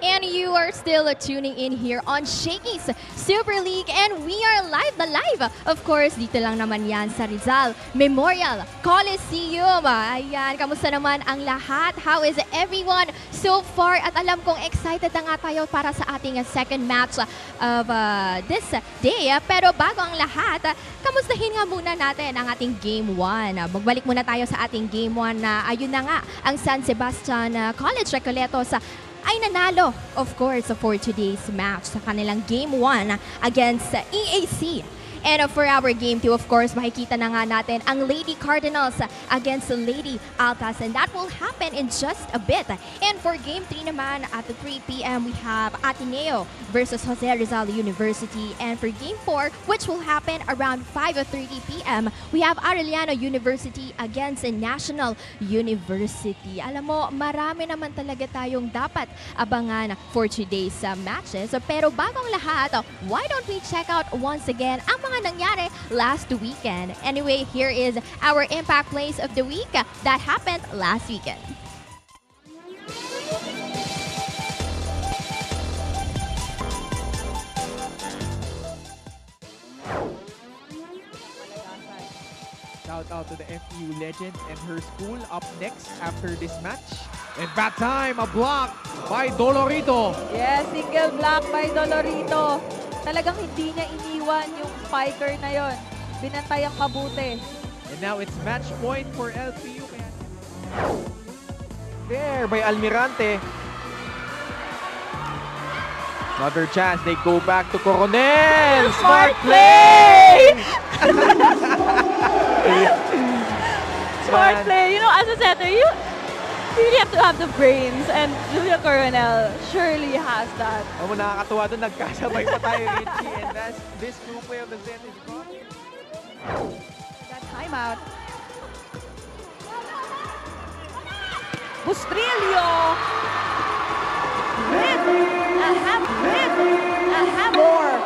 And you are still tuning in here on Shakeys Super League, and we are live. Of course, dito lang naman yan sa Rizal Memorial Coliseum. Ayan, kamusta naman ang lahat? How is everyone so far? At alam kong excited na nga tayo para sa ating second match of this day. Pero bago ang lahat, kamustahin nga muna natin ang ating Game 1. Magbalik muna tayo sa ating Game 1 na ayun na nga, ang San Sebastian College Recoletos ay nanalo, of course, for today's match sa kanilang Game 1 against EAC. And for our Game 2, of course, makikita na nga natin ang Lady Cardinals against Lady Altas, and that will happen in just a bit. And for Game 3 naman, at 3 p.m., we have Ateneo versus Jose Rizal University. And for Game 4, which will happen around 5:30 p.m., we have Arellano University against National University. Alam mo, marami naman talaga tayong dapat abangan for today's matches. Pero bagong lahat, why don't we check out once again ang mga nangyari last weekend. Anyway, here is our Impact Plays of the Week that happened last weekend. Shout out to the FEU legend and her school up next after this match. And that time, a block by Dolorito. Yes, single block by Dolorito. Talagang hindi niya iniwan yung spiker na yon. Binantayang mabuti. And now it's match point for LPU. There by Almirante. Another chance. They go back to Coronel. Smart play! Smart play. You know, as a setter, you really have to have the brains, and Julia Coronel surely has that. Ako nakakatuwa doon, nagkasabay pa tayo, Richie, and that's this group play of the set is gone. That timeout. Bustrillo with a hammer.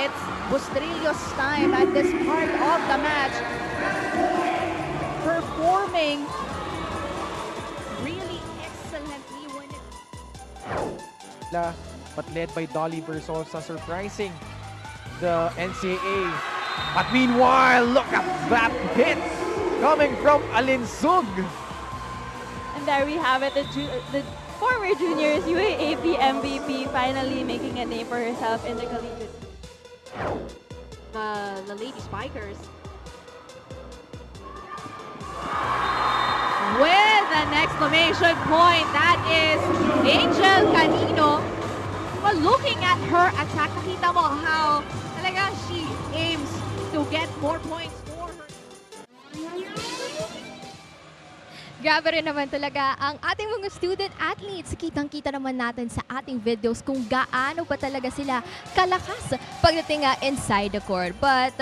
It's Bustrillo's time at this part of the match. Performing really excellently when it... But led by Dolly Versosa, surprising the NCAA. But meanwhile, look at that hit coming from Alinsug. And there we have it, the former juniors UAAP MVP finally making a name for herself in the collegiate. The Lady Spikers with an exclamation point. That is Angel Canino. Well, looking at her attack, nakita mo how talaga she aims to get more points for her. Grabe rin naman talaga ang ating mga student athletes. Kitang-kita naman natin sa ating videos kung gaano ba talaga sila kalakas pagdating inside the court. But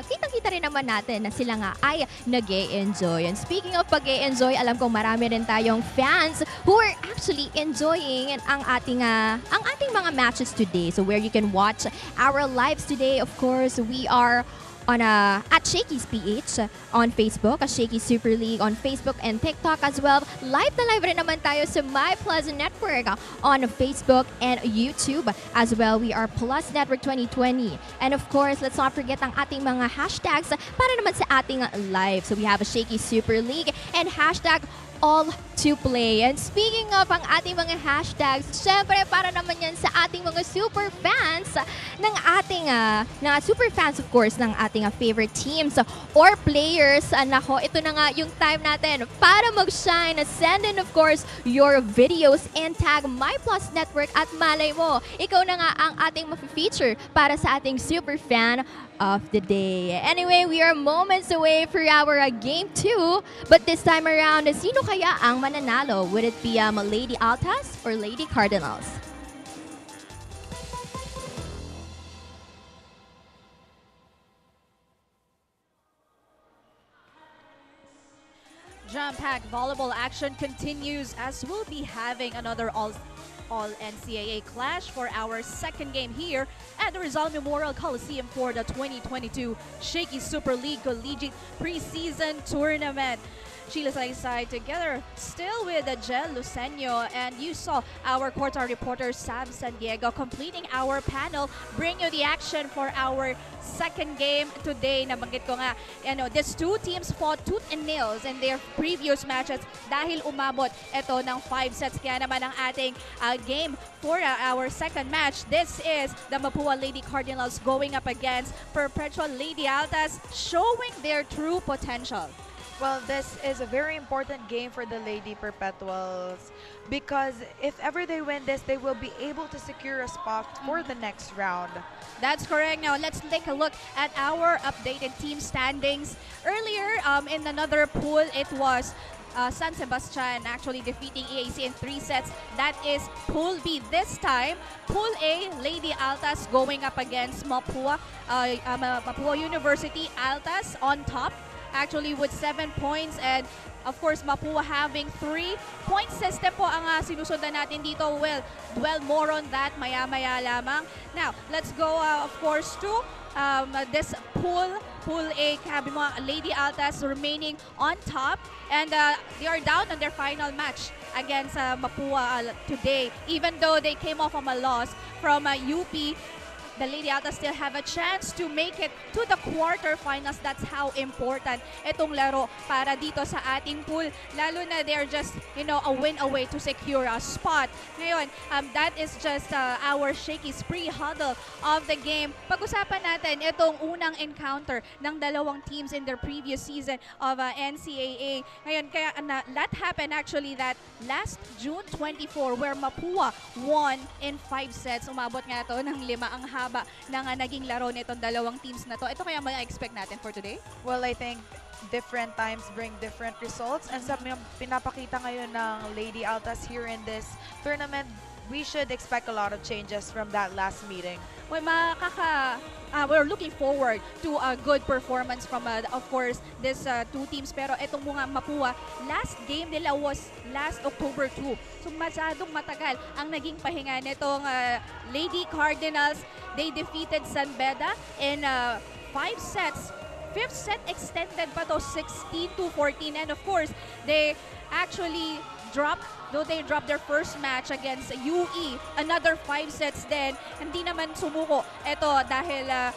kitang-kita rin naman natin na sila nga ay nag-e-enjoy. And speaking of pag-e-enjoy, alam kong marami rin tayong fans who are actually enjoying ang ating mga matches today. So where you can watch our lives today, of course, we are on at Shakeys PH on Facebook, at Shakeys Super League on Facebook and TikTok as well. Live na live rin naman tayo sa My Plus Network on Facebook and YouTube as well. We are Plus Network 2020. And of course, let's not forget ang ating mga hashtags para naman sa ating live. So we have a Shakeys Super League and hashtag All-to-Play. And speaking of ang ating mga hashtags, syempre para naman yan sa ating mga super fans ng ating, super fans of course ng ating favorite teams or players. Nako, ito na nga yung time natin para mag-shine. Send in of course your videos and tag My Plus Network at malay mo, ikaw na nga ang ating ma-feature para sa ating super fan of the day. Anyway, we are moments away for our Game 2. But this time around, sino kaya ang mananalo? Would it be Lady Altas or Lady Cardinals? Jam-packed volleyball action continues as we'll be having another All-NCAA clash for our second game here at the Rizal Memorial Coliseum for the 2022 Shakeys Super League Collegiate Preseason Tournament. Chile side together, still with Jel Lucenio, and you saw our Quarter reporter Sam San Diego completing our panel, bring you the action for our second game today. Nabanggit ko nga, these two teams fought tooth and nails in their previous matches dahil umabot ito ng 5 sets. Kaya naman ang ating game for our second match, this is the Mapua Lady Cardinals going up against Perpetual Lady Altas, showing their true potential. Well, this is a very important game for the Lady Perpetuals because if ever they win this, they will be able to secure a spot for the next round. That's correct. Now, let's take a look at our updated team standings. Earlier, in another pool, it was San Sebastian actually defeating EAC in 3 sets. That is Pool B. This time, Pool A, Lady Altas going up against Mapua. Mapua University, Altas on top, actually with 7 points, and of course Mapua having 3-point system po ang sinusundan natin dito. We'll dwell more on that maya-maya lamang. Now, let's go of course to this Pool A. Sabi mo, Lady Altas remaining on top, and they are down on their final match against Mapua today. Even though they came off from a loss from UP, the Lady Altas still have a chance to make it to the quarterfinals. That's how important itong laro para dito sa ating pool. Lalo na they're just, a win away to secure a spot. Ngayon, that is just our Shakeys pre-huddle of the game. Pag-usapan natin itong unang encounter ng dalawang teams in their previous season of NCAA. Ngayon, kaya that happened actually that last June 24 where Mapua won in 5 sets. Umabot nga to ng 5 ang haba ng naging laro nitong dalawang teams na to. Ito kaya ma-expect natin for today? Well, I think different times bring different results, and sa pinapakita ngayon ng Lady Altas here in this tournament, we should expect a lot of changes from that last meeting. Well, we're looking forward to a good performance from, of course, these two teams. Pero itong mga Mapua, last game nila was last October 2. So masyadong matagal ang naging pahinga nitong Lady Cardinals. They defeated San Beda in 5 sets. 5th set extended pa to 16-14. And of course, they actually dropped their first match against UE, another 5 sets din. Hindi naman sumuko ito dahil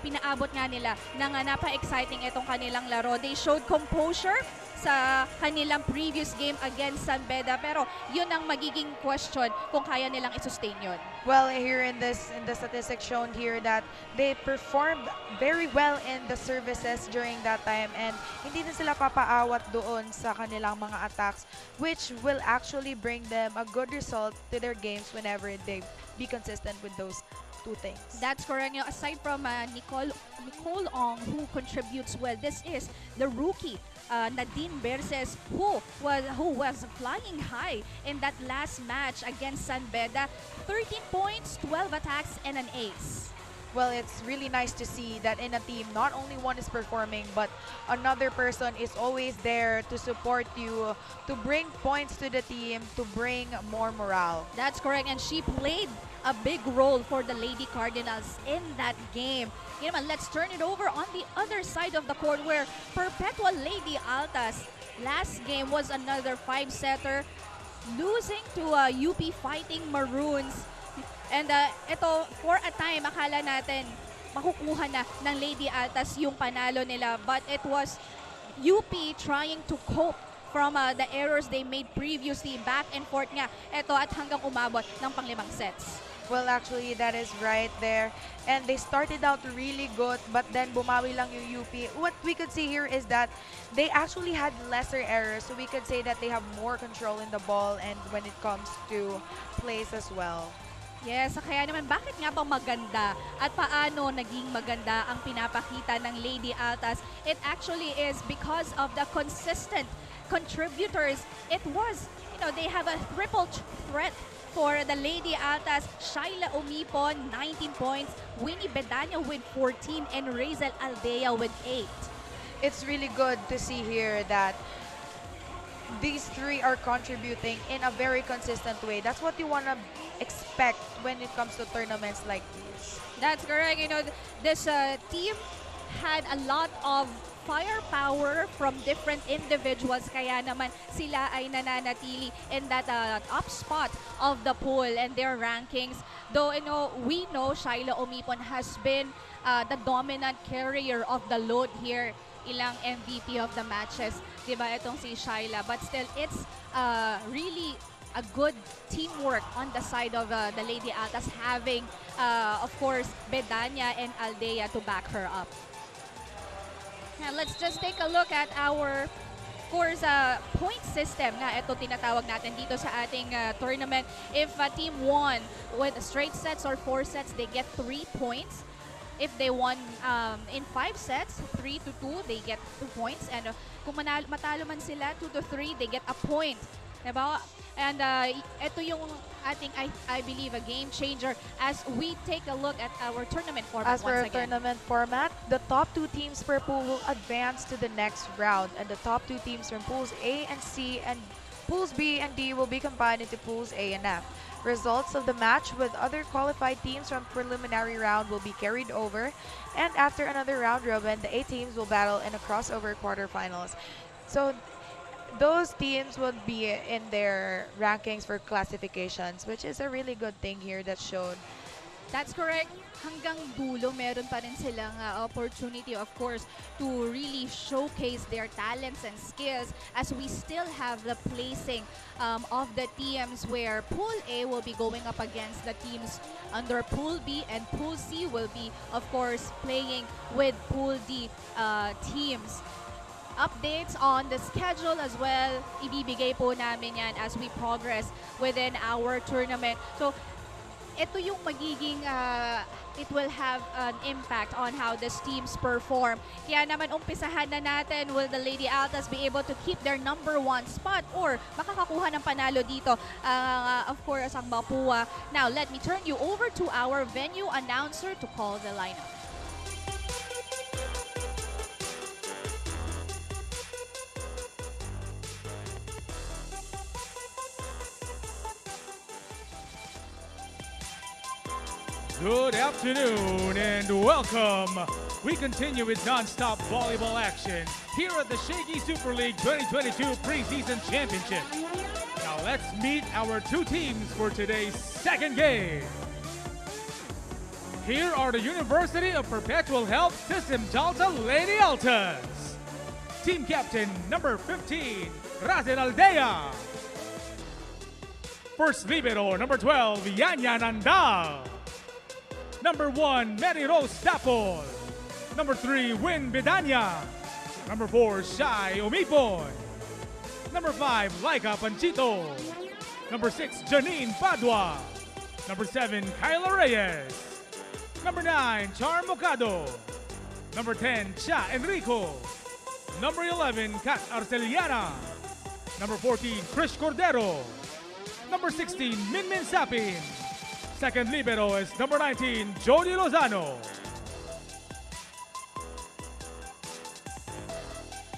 pinaabot nga nila ng napa-exciting itong kanilang laro. They showed composure sa kanilang previous game against San Beda, pero yun ang magiging question kung kaya nilang i-sustain yun. Well, here in the statistics shown here that they performed very well in the services during that time, and hindi na sila papaawat doon sa kanilang mga attacks, which will actually bring them a good result to their games whenever they be consistent with those two things. That's correct. Aside from Nicole Ong, who contributes well, this is the rookie Nadine Berces, who was flying high in that last match against San Beda. 13 points, 12 attacks, and an ace. Well, it's really nice to see that in a team, not only one is performing, but another person is always there to support you, to bring points to the team, to bring more morale. That's correct, and she played a big role for the Lady Cardinals in that game. Let's turn it over on the other side of the court where Perpetual Lady Altas last game was another 5-setter, losing to UP Fighting Maroons. And ito, for a time, akala natin makukuha na ng Lady Altas yung panalo nila, but it was UP trying to cope from the errors they made previously, back and forth nga. Ito at hanggang umabot ng pang-5 sets. Well, actually, that is right there. And they started out really good, but then bumawi lang yung UP. What we could see here is that they actually had lesser errors, so we could say that they have more control in the ball and when it comes to plays as well. Yes, kaya naman bakit nga ba maganda at paano naging maganda ang pinapakita ng Lady Altas? It actually is because of the consistent contributors. It was, they have a triple threat for the Lady Altas. Shaila Umipon, 19 points, Winnie Bedanya with 14, and Razel Aldea with 8. It's really good to see here that these three are contributing in a very consistent way. That's what you want to expect when it comes to tournaments like these. That's correct. This team had a lot of firepower from different individuals, kaya naman sila ay nananatili in that top spot of the pool and their rankings. Though we know Shyla Omipon has been the dominant carrier of the load here, ilang MVP of the matches, diba itong si Shyla, but still it's really a good teamwork on the side of the Lady Altas, having of course Bedanya and Aldea to back her up. Now let's just take a look at our, of course, point system na ito tinatawag natin dito sa ating tournament. If team won with straight sets or 4 sets, they get 3 points. If they won in 5 sets, 3-2, they get 2 points. And kung matalo man sila 2-3, they get a point. Diba? And ito yung ating, I believe, a game changer as we take a look at our tournament format As for once our again. tournament format, the top 2 teams per pool will advance to the next round, and the top 2 teams from pools A and C and pools B and D will be combined into pools A and F. Results of the match with other qualified teams from preliminary round will be carried over, and after another round robin, the 8 teams will battle in a crossover quarterfinals. So those teams will be in their rankings for classifications, which is a really good thing here that's shown. That's correct. Hanggang dulo, meron pa rin silang opportunity, of course, to really showcase their talents and skills, as we still have the placing of the teams where Pool A will be going up against the teams under Pool B, and Pool C will be, of course, playing with Pool D teams. Updates on the schedule as well, ibibigay po namin yan as we progress within our tournament. So, ito yung magiging, it will have an impact on how these teams perform. Kaya naman umpisahan na natin, will the Lady Altas be able to keep their number 1 spot or makakakuha ng panalo dito? Of course, ang Mapua. Now, let me turn you over to our venue announcer to call the lineup. Good afternoon and welcome. We continue with non-stop volleyball action here at the Shaky Super League 2022 Preseason Championship. Now let's meet our 2 teams for today's second game. Here are the University of Perpetual Health System Delta Lady Altas. Team captain number 15, Razen Aldea. First libero number 12, Yanya Nandal. Number 1, Mary Rose Tapol. Number 3, Win Bedanya. Number 4, Shai Omipon. Number 5, Laika Panchito. Number 6, Janine Padua. Number 7, Kyla Reyes. Number 9, Char Mocado. Number 10, Cha Enrico. Number 11, Kat Arceliana. Number 14, Krish Cordero. Number 16, Minmin Sapin. Second libero is number 19, Jody Lozano.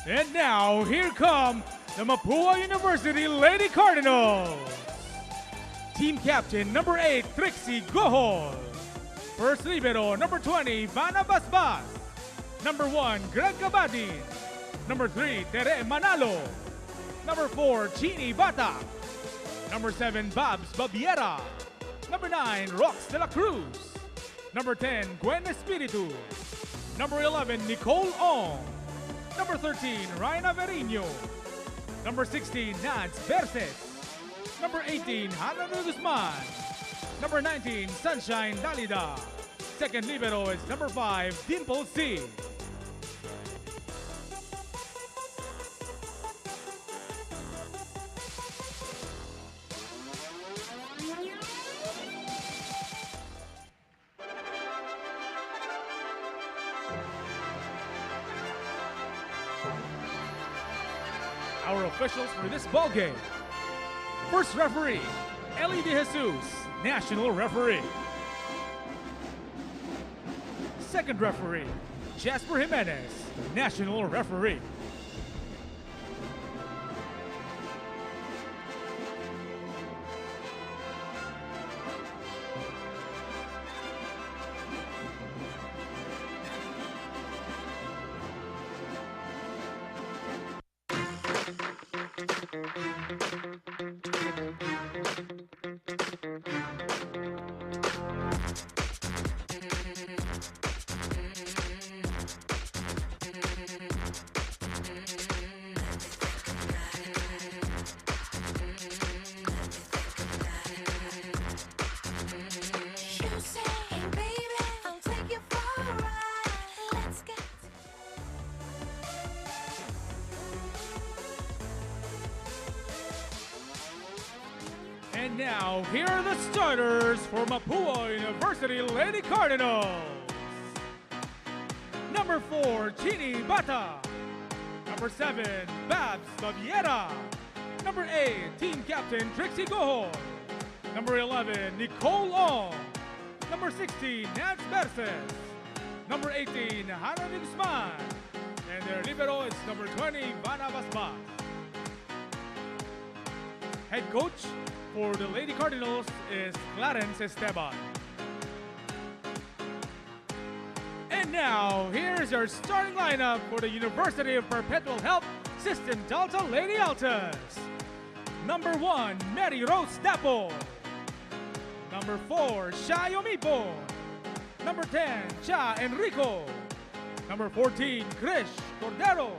And now, here come the Mapua University Lady Cardinals. Team captain number 8, Trixie Gohol. First libero number 20, Vanna Basbas. Number 1, Greg Gabadin. Number 3, Tere Manalo. Number 4, Chini Bata. Number 7, Babs Babiera. Number 9, Rox de la Cruz. Number 10, Gwen Espiritu. Number 11, Nicole Ong. Number 13, Raina Verino. Number 16, Nance Berces. Number 18, Hannah Guzman. Number 19, Sunshine Dalida. Second libero is number 5, Dimple C. Our officials for this ball game. First referee, Eli De Jesus, national referee. Second referee, Jasper Jimenez, national referee. now, here are the starters for Mapua University Lady Cardinals. Number 4, Chini Bata. Number 7, Babs Baviera. Number 8, Team Captain Trixie Gohol. Number 11, Nicole Ong. Number 16, Nance Berces. Number 18, Hannah Guzman. And their libero is number 20, Vanna Basbas. Head coach for the Lady Cardinals is Clarence Esteban. And now, here's our starting lineup for the University of Perpetual Health System Delta Lady Altas. Number 1, Mary Rose Dapo. Number 4, Shai Omipo. Number 10, Cha Enrico. Number 14, Krish Cordero.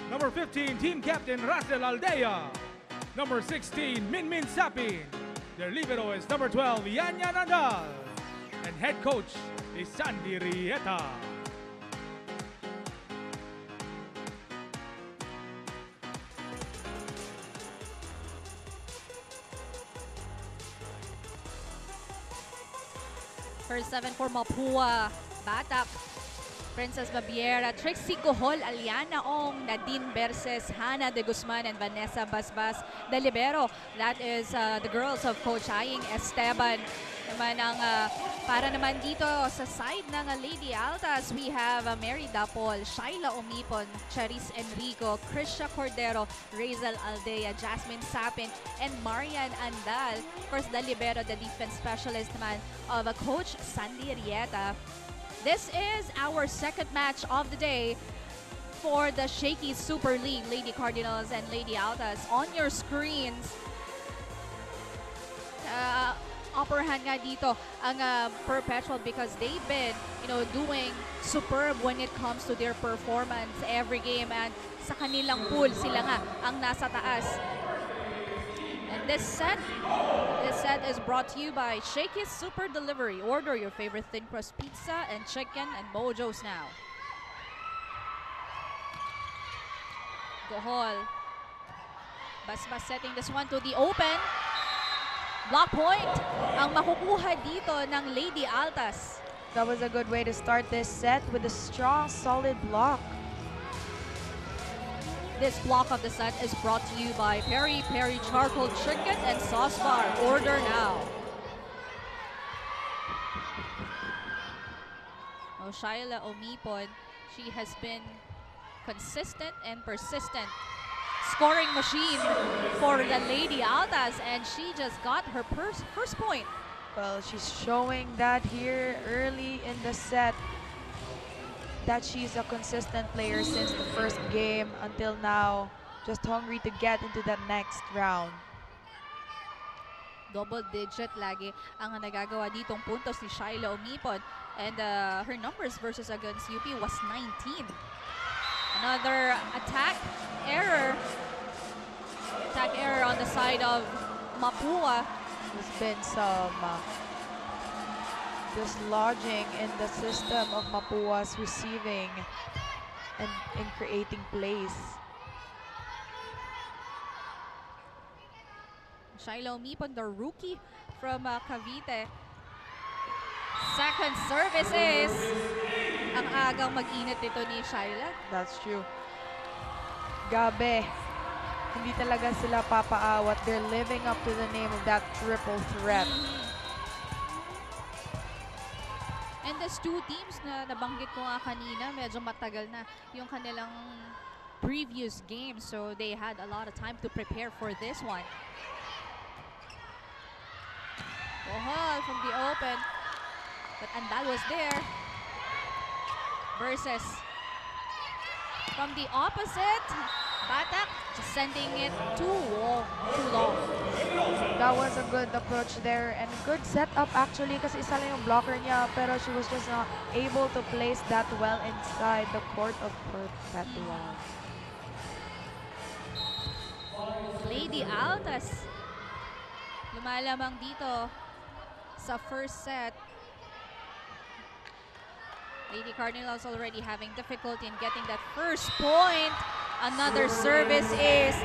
Number 15, Team Captain Russell Aldea. Number 16, Minmin Sapin. Their libero is number 12, Yanya Nadal. And head coach is Sandy Rieta. First 7 for Mapua, Batak, Princess Baviera, Trixie Gohol, Aliana Ong, Nadine Berces, Hannah de Guzman, and Vanessa Basbas. The libero, that is the girls of Coach Aying Esteban. Naman ang para naman dito sa side ng Lady Altas, we have Mary Dapol, Shaila Omipon, Charis Enrico, Krisha Cordero, Razel Aldea, Jasmine Sapin, and Marian Andal. Of course, the libero, the defense specialist naman of Coach Sandy Rieta. This is our second match of the day for the Shakeys Super League, Lady Cardinals and Lady Altas. On your screens, upper hand nga dito ang Perpetual because they've been, doing superb when it comes to their performance every game, and sa kanilang pool sila nga ang nasa taas. And this set is brought to you by Shakeys Super Delivery. Order your favorite thin crust pizza and chicken and mojos now. Gohol. Basbas setting this one to the open. Block point ang makukuha dito ng Lady Altas. That was a good way to start this set with a strong, solid block. This block of the set is brought to you by Peri Peri Charcoal Chicken and Sauce Bar. Order now. Oh, Shaila Omipon, she has been consistent and persistent scoring machine for the Lady Altas, and she just got her first point. Well, she's showing that here early in the set that she's a consistent player since the first game until now. Just hungry to get into the next round. Double digit lagi ang nagagawa ditong puntos ni Shaila Omipon, and her numbers versus against UP was 19. Another attack error on the side of Mapua. There's been some dislodging in the system of Mapua's receiving and in creating plays. Shaila Omipon, the rookie from Cavite. Second service is ang agang mag-init nito ni Shaila. That's true. Gabe, hindi talaga sila papaawat. They're living up to the name of that triple threat. And these two teams na nabanggit ko nga kanina, medyo matagal na yung kanilang previous games. So they had a lot of time to prepare for this one. Gohol from the open. But Andal was there. Versus from the opposite, Batak just sending it too long. That was a good approach there and good setup actually kasi isa lang yung blocker niya pero she was just not able to place that well inside the court of Perpetual. Lady Altas lumalamang dito sa first set. Lady Cardinals already having difficulty in getting that first point. Another service is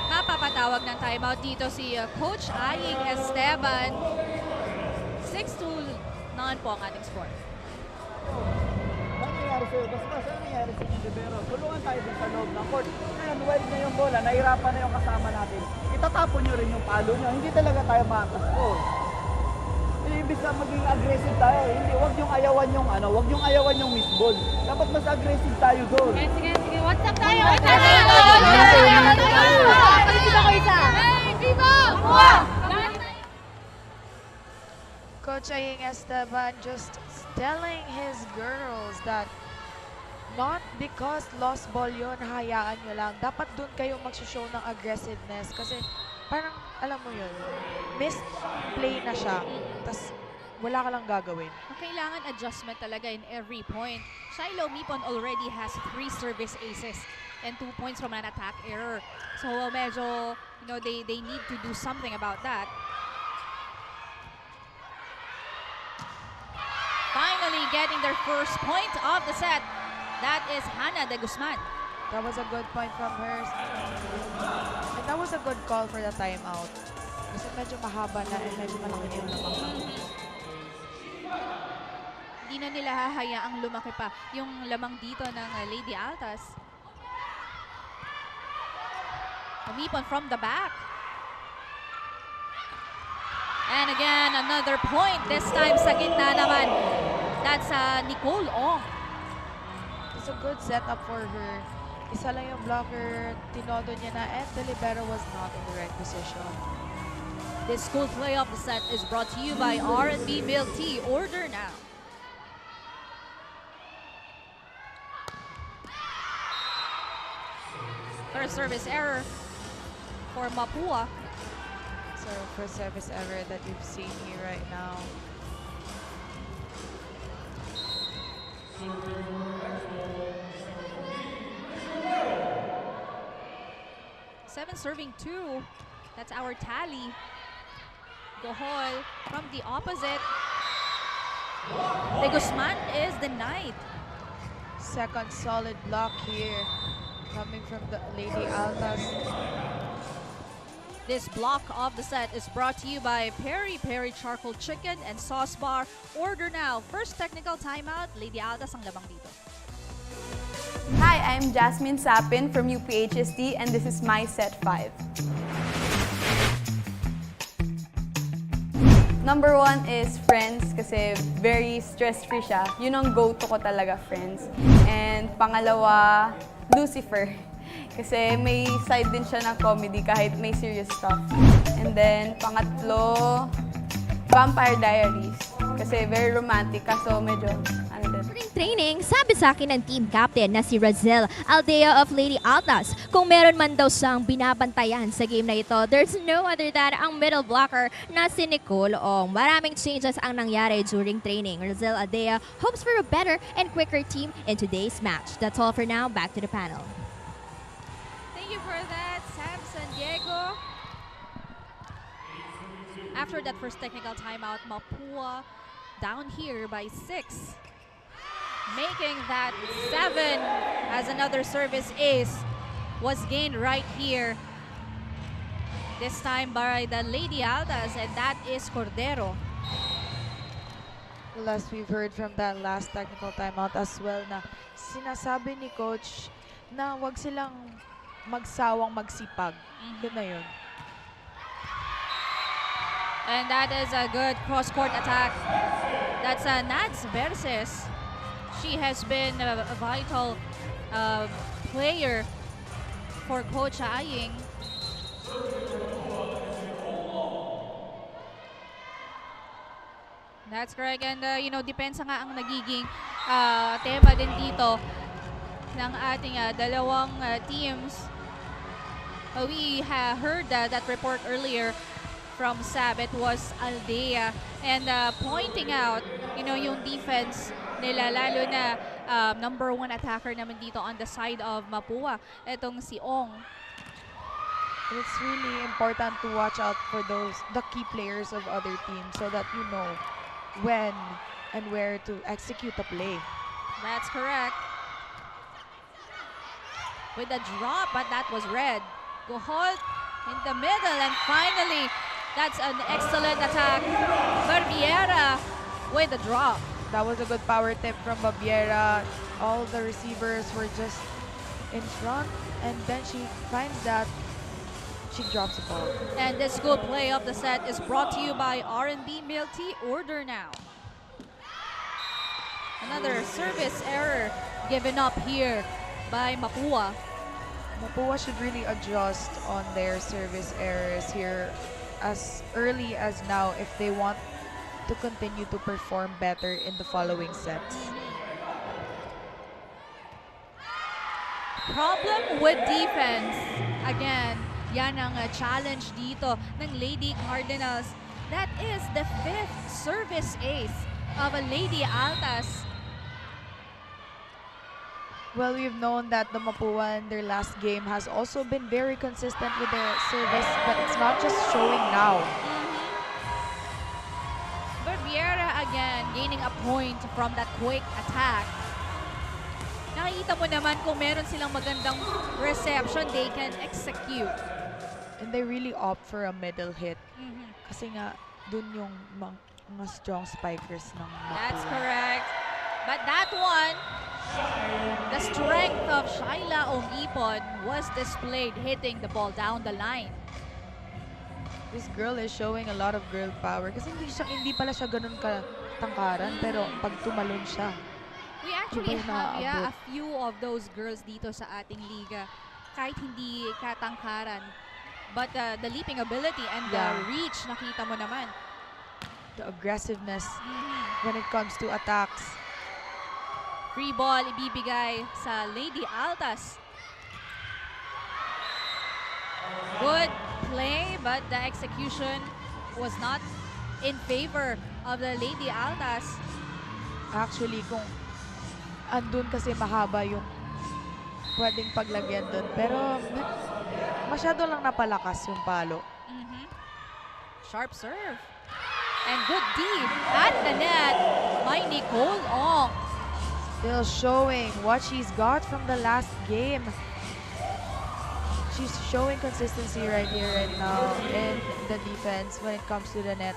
Mapapatawag ng timeout dito si Coach Aying Esteban. 6-2 non po ang ating score. Ano nangyari sa'yo? Basta ano nangyari sa inyo, Rivero? Tulungan tayo dun sa loob ng court. Ngayon, wild na yung bola, nahirapan na yung kasama natin. Itatapon nyo rin yung palo nyo. Hindi talaga tayo makaka-score. Ibig na maging aggressive tayo. Hindi, wag yung ayawan yung wag yung ayawan yung miss ball. Dapat mas aggressive tayo doon. Sige. What's up tayo? Coach Aying Esteban just telling his girls that not because lost ball yun, hayaan nyo lang. Dapat dun kayo magsushow ng aggressiveness kasi parang, alam mo yun, missed play na siya. Tas wala ka lang gagawin. Kailangan adjustment talaga in every point. Shiloh Mipon already has 3 service aces and 2 points from an attack error. So medyo, they need to do something about that. Finally getting their first point of the set. That is Hannah de Guzman. That was a good point from her. And that was a good call for the timeout. Kasi medyo mahaba na and medyo malaki na yung lamang. Hindi na nila hahayaang lumaki pa yung lamang dito ng Lady Altas. Umipon from the back. And again, another point. This time sa gitna naman. That's Nicole Ong. It's a good setup for her. Isa lang yung blocker, tinodo niya na, and the libero was not in the right position. This school play of the set is brought to you by R&B Milk Tea. Order now. First service error for Mapua. So, first service ever that we've seen here right now. Seven serving 2. That's our tally. Gohol from the opposite. De Guzman is denied. Second solid block here coming from the Lady Altas. This block of the set is brought to you by Peri Peri Charcoal Chicken and Sauce Bar. Order now. First technical timeout. Lady Altas ang labang dito. Hi, I'm Jasmine Sapin from UPHSD and this is my set 5. Number 1 is Friends kasi very stress-free siya. Yun ang go-to ko talaga, Friends. And pangalawa, Lucifer. Kasi may side din siya ng comedy kahit may serious stuff. And then, pangatlo, Vampire Diaries. Kasi very romantic, kaso medyo, During training, sabi sa akin ng team captain na si Razel Aldea of Lady Altas, kung meron man daw siyang binabantayan sa game na ito, there's no other than ang middle blocker na si Nicole Ong. Maraming changes ang nangyari during training. Razel Aldea hopes for a better and quicker team in today's match. That's all for now. Back to the panel. Thank you for that, Sam San Diego. After that first technical timeout, Mapua down here by 6. Making that 7 as another service ace was gained right here. This time by the Lady Altas, and that is Cordero. Well, as we've heard from that last technical timeout as well na sinasabi ni Coach na wag silang magsawang magsipag. Yun na yun. And that is a good cross-court attack. That's Nads Verses. She has been a vital player for Coach Aying. That's correct. And, depensa nga ang nagiging tema din dito ng ating dalawang teams. We heard that report earlier from Sab. It was Aldea. And pointing out, yung defense nila, lalo na number 1 attacker naman dito on the side of Mapua, itong si Ong. It's really important to watch out for the key players of other teams so that you know when and where to execute the play. That's correct. With a drop, but that was red. Gohol in the middle, and finally, that's an excellent attack. Barbiera with the drop. That was a good power tip from Babiera. All the receivers were just in front, and then she finds that she drops the ball. And this good play of the set is brought to you by R&B Milk Tea. Order now. Another service error given up here by Mapua. Mapua should really adjust on their service errors here as early as now if they want to continue to perform better in the following sets. Problem with defense. Again, yan ang challenge dito ng Lady Cardinals. That is the 5th service ace of a Lady Altas. Well, we've known that the Mapua in their last game has also been very consistent with their service, but it's not just showing now. Barbiera again gaining a point from that quick attack. Nakikita mo naman kung meron silang magandang reception, they can execute. And they really opt for a middle hit. Kasi nga, dun yung mga strong spikers ng Mapua. That's correct. But that one, the strength of Shaila Omipon was displayed hitting the ball down the line. This girl is showing a lot of girl power kasi hindi pala siya ganun katangkaran, pero pag tumalon siya. We actually Iba yung have naaabot. a few of those girls dito sa ating liga. Kahit hindi katangkaran. But the leaping ability and the reach, nakita mo naman. The aggressiveness when it comes to attacks. Free ball ibibigay sa Lady Altas. Good play, but the execution was not in favor of the Lady Altas. Actually, kung andun kasi mahaba yung pwedeng paglagyan dun. Pero masyado lang napalakas yung palo. Sharp serve. And good D at the net by Nicole Ong. Still showing what she's got from the last game. She's showing consistency right here, right now in the defense when it comes to the net.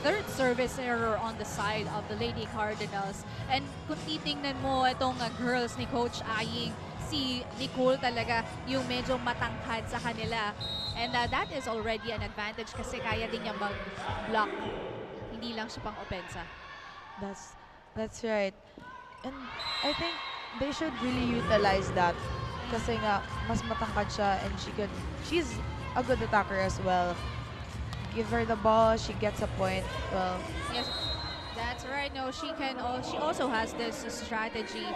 Third service error on the side of the Lady Cardinals. And kung titingnan mo itong girls ni Coach Aying, si Nicole talaga yung medyo matangkad sa kanila. And that is already an advantage kasi kaya din niya mag-block. Hindi lang siya pang opensa. That's right. And I think they should really utilize that kasi nga mas matangkad siya and she's a good attacker as well. Give her the ball, she gets a point. Well, Yes, that's right. No, she also has this strategy.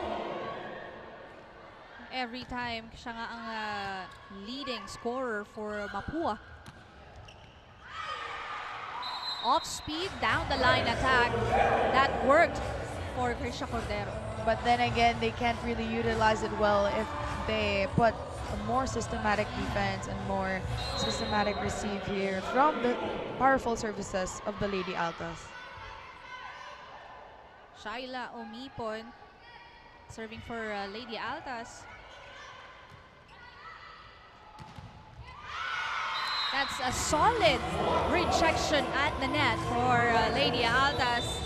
Every time siya nga ang leading scorer for Mapua. Off speed, down the line attack. That worked for Krisha Cordero. but then again, they can't really utilize it well if they put a more systematic defense and more systematic receive here from the powerful services of the Lady Altas. Shaila Omipon serving for Lady Altas. That's a solid rejection at the net for Lady Altas.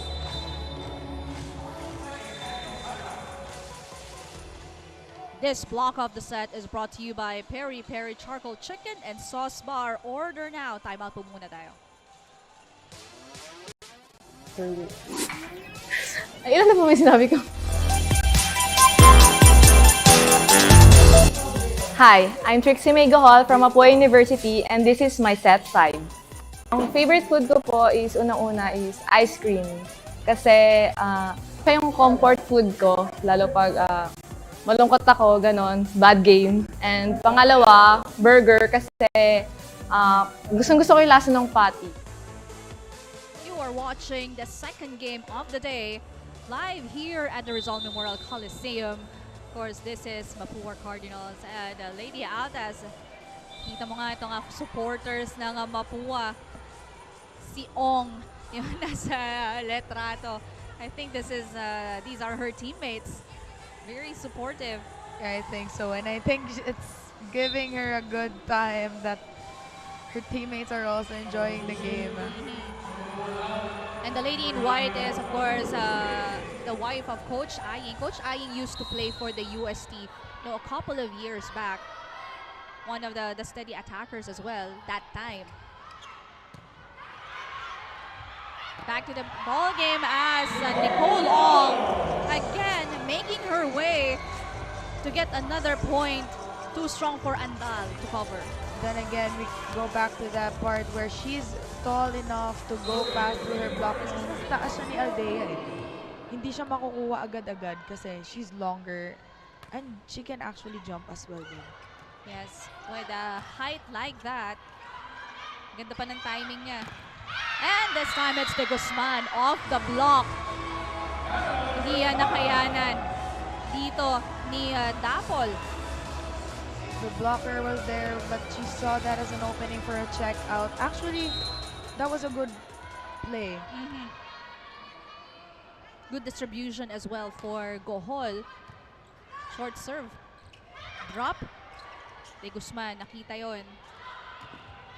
This block of the set is brought to you by Peri Peri Charcoal Chicken and Sauce Bar. Order now. Timeout po muna tayo. Ilan na po may sinabi ko? Hi, I'm Trixie May Gahol from Mapua University and this is my set side. Ang favorite food ko po is unang-una is ice cream. Kasi siya yung comfort food ko, lalo pag malungkot ako, ganon, bad game. And pangalawa, burger kasi gustong-gusto ko yung lasa ng patty. You are watching the second game of the day live here at the Rizal Memorial Coliseum. Of course, this is Mapua Cardinals and Lady Altas. Kita mo nga itong supporters ng Mapua. Si Ong, yung nasa letrato. I think these are her teammates. Very supportive. I think so, and I think it's giving her a good time that her teammates are also enjoying the game. And the lady in white is, of course, the wife of Coach Aying. Coach Aying used to play for the UST a couple of years back. One of the steady attackers as well that time. Back to the ball game as Nicole Ong again making her way to get another point. Too strong for Andal to cover. Then again, we go back to that part where she's tall enough to go past through her block. Kasi mas taas siya ni Aldea eh. Hindi siya makukuha agad-agad kasi she's longer and she can actually jump as well din. Yes, with a height like that, ganda pa ng timing niya. And this time it's De Guzman off the block. Hindi yan nakayanan dito ni Dapol. The blocker was there, but she saw that as an opening for a check out. Actually, that was a good play. Good distribution as well for Gohol. Short serve. Drop. De Guzman, nakita yon.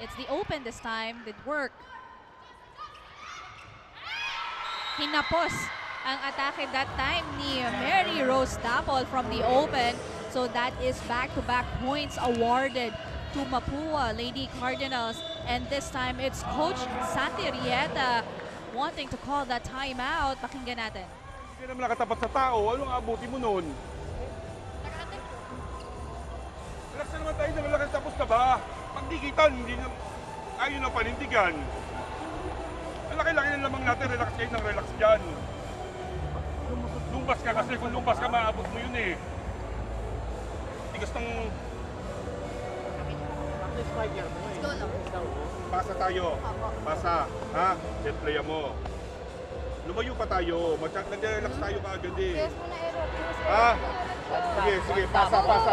It's the open this time. Did work. Hinapos ang atake that time ni Mary Rose Dapol from the open. So that is back-to-back points awarded to Mapua Lady Cardinals. And this time it's Coach Santi Rieta wanting to call that timeout. Pakinggan natin. Hindi naman nakatapat sa tao. Anong abuti mo nun? Relax na naman tayo. Relax, tapos na ba? Pag dikitan, hindi na ayaw na panindigan. Ang laki-laki ng lamang natin. Relax kayo ng relax dyan. Lumbas ka kasi. Kung lumbas ka, maabot mo yun eh. Tigas ng... Pasa tayo. Pasa. Ha? Set play mo. Lumayo pa tayo. Nag-relax tayo ka agad eh. Ha? Sige, sige. Pasa, pasa.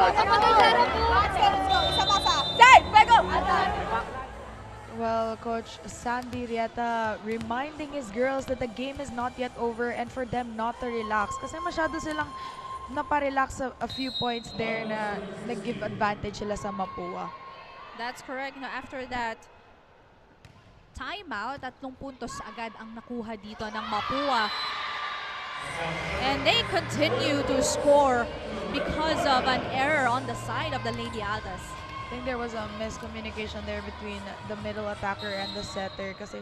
Well, Coach Sandy Rieta reminding his girls that the game is not yet over and for them not to relax. Kasi masyado silang naparelax a few points there na nag-give advantage sila sa Mapua. That's correct. After that timeout, 3 puntos agad ang nakuha dito ng Mapua. And they continue to score because of an error on the side of the Lady Altas. I think there was a miscommunication there between the middle attacker and the setter kasi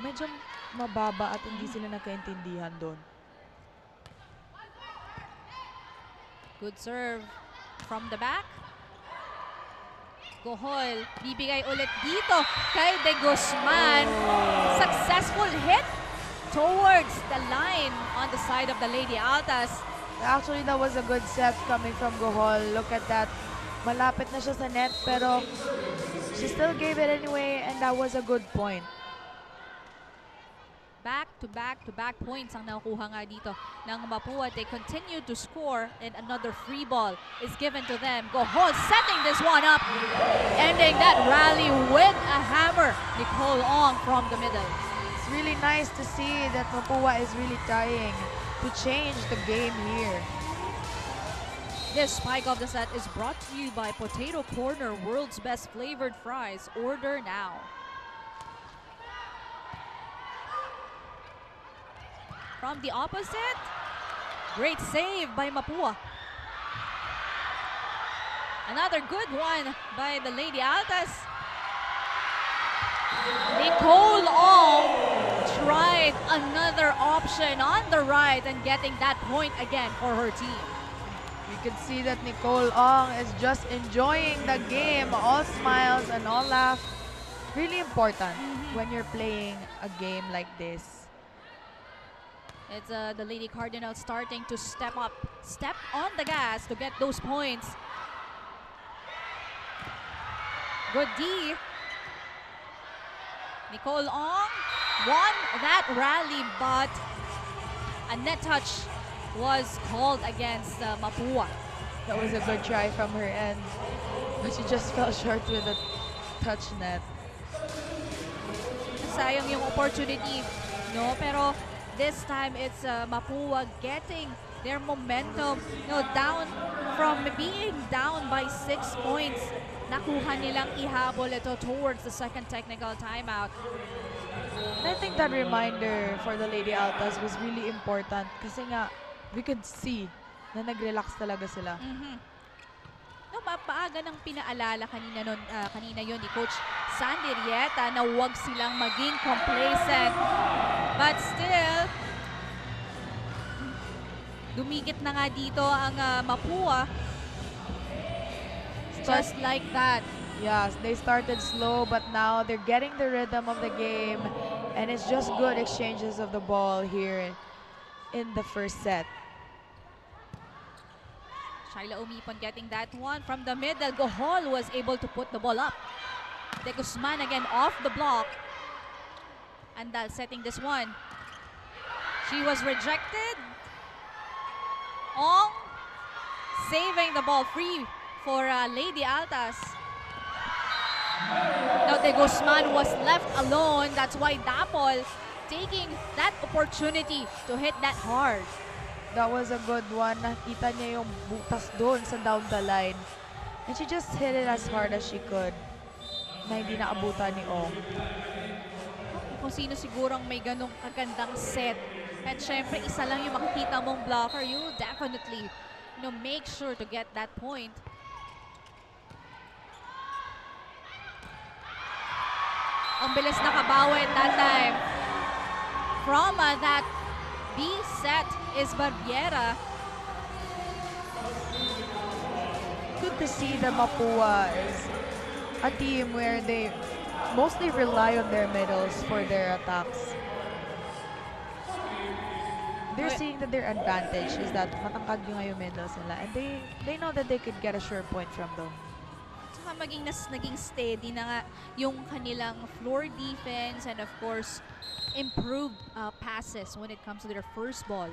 medyo mababa at hindi sila nagkaintindihan doon. Good serve from the back. Gohol, bibigay ulit dito kay De Guzman. Successful hit towards the line on the side of the Lady Altas. Actually, that was a good set coming from Gohol. Look at that. Malapit na siya sa net pero she still gave it anyway and that was a good point. Back-to-back points ang nakuha nga dito ng Mapua. They continue to score and another free ball is given to them. Gohol setting this one up. Ending that rally with a hammer. Nicole Ong from the middle. It's really nice to see that Mapua is really trying to change the game here. This spike of the set is brought to you by Potato Corner, world's best flavored fries. Order now. From the opposite, great save by Mapua. Another good one by the Lady Altas. Nicole Ong tried another option on the right and getting that point again for her team. You can see that Nicole Ong is just enjoying the game. All smiles and all laugh. Really important when you're playing a game like this. It's the Lady Cardinals starting to step on the gas to get those points. Good D. Nicole Ong won that rally, but a net touch was called against Mapua. That was a good try from her end, but she just fell short with the touch net. Sayang yung opportunity, no? Pero this time it's Mapua getting their momentum, down from being down by 6 points. Nakuha nilang ihabol ito towards the second technical timeout. And I think that reminder for the Lady Altas was really important kasi nga, we could see na nag-relax talaga sila. Mapaaga ng pinaalala kanina yun ni Coach Sandy Rieta na huwag silang maging complacent. But still, dumikit na nga dito ang Mapua. Just like that. Yes, they started slow, but now they're getting the rhythm of the game, and it's just good exchanges of the ball here in the first set. Shaila Umipon getting that one from the middle. Gohol was able to put the ball up. De Guzman again off the block. Andal setting this one. She was rejected. Ong saving the ball free for Lady Altas. Now De Guzman was left alone. That's why Dapol taking that opportunity to hit that hard. That was a good one. Nakita niya yung butas doon sa down the line. And she just hit it as hard as she could. Na hindi naabutan ni Ong. Kung sino sigurong may ganong kagandang set. At syempre, isa lang yung makikita mong blocker. You definitely make sure to get that point. Ang bilis nakabawi that time. From that B set is Barbiera. Good to see that Mapua is a team where they mostly rely on their middles for their attacks. They're seeing that their advantage is that matangkad yung middles nila, and they know that they could get a sure point from them. Saka naging steady na nga yung kanilang floor defense and of course improved passes when it comes to their first ball.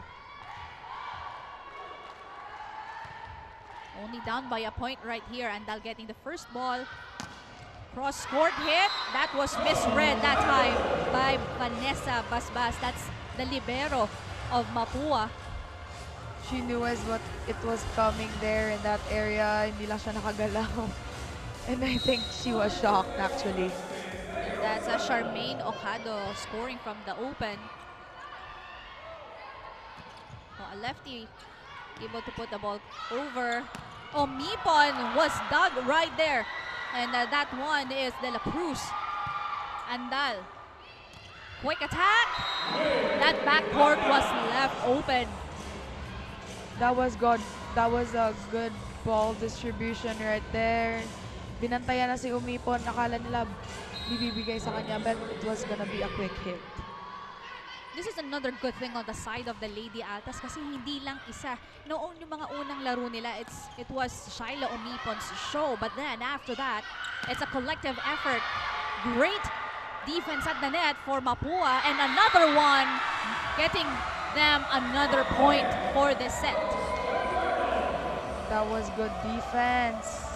Only down by a point right here. Andal getting the first ball. Cross-court hit. That was misread that time by Vanessa Basbas. That's the libero of Mapua. She knew what it was coming there in that area. Hindi lang siya nakagalaw. And I think she was shocked actually. That's Charmaine Ocado scoring from the open. A lefty able to put the ball over. Mipon was dug right there. And that one is De La Cruz. Andal. Quick attack. That backcourt was left open. That was good. That was a good ball distribution right there. Binantayan na si Umipon. Nakala nila bibibigay sa kanya, but it was gonna be a quick hit. This is another good thing on the side of the Lady Altas kasi hindi lang isa. Noong yung mga unang laro nila, it was Shaila Umipon's show. But then after that, it's a collective effort. Great defense at the net for Mapua, and another one getting them another point for this set. That was good defense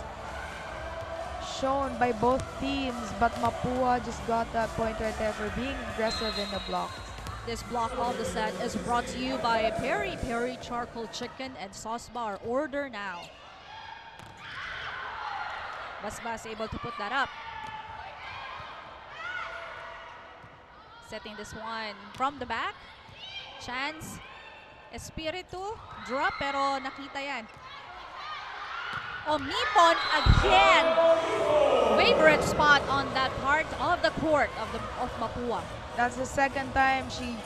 shown by both teams, but Mapua just got that point right there for being aggressive in the block. This block of the set is brought to you by Peri Peri Charcoal Chicken and Sauce Bar. Order now. Basbas able to put that up. Setting this one from the back. Chance. Espiritu. Drop pero nakita yan. Mipon again. Favorite spot on that part of the court of Mapua. That's the second time she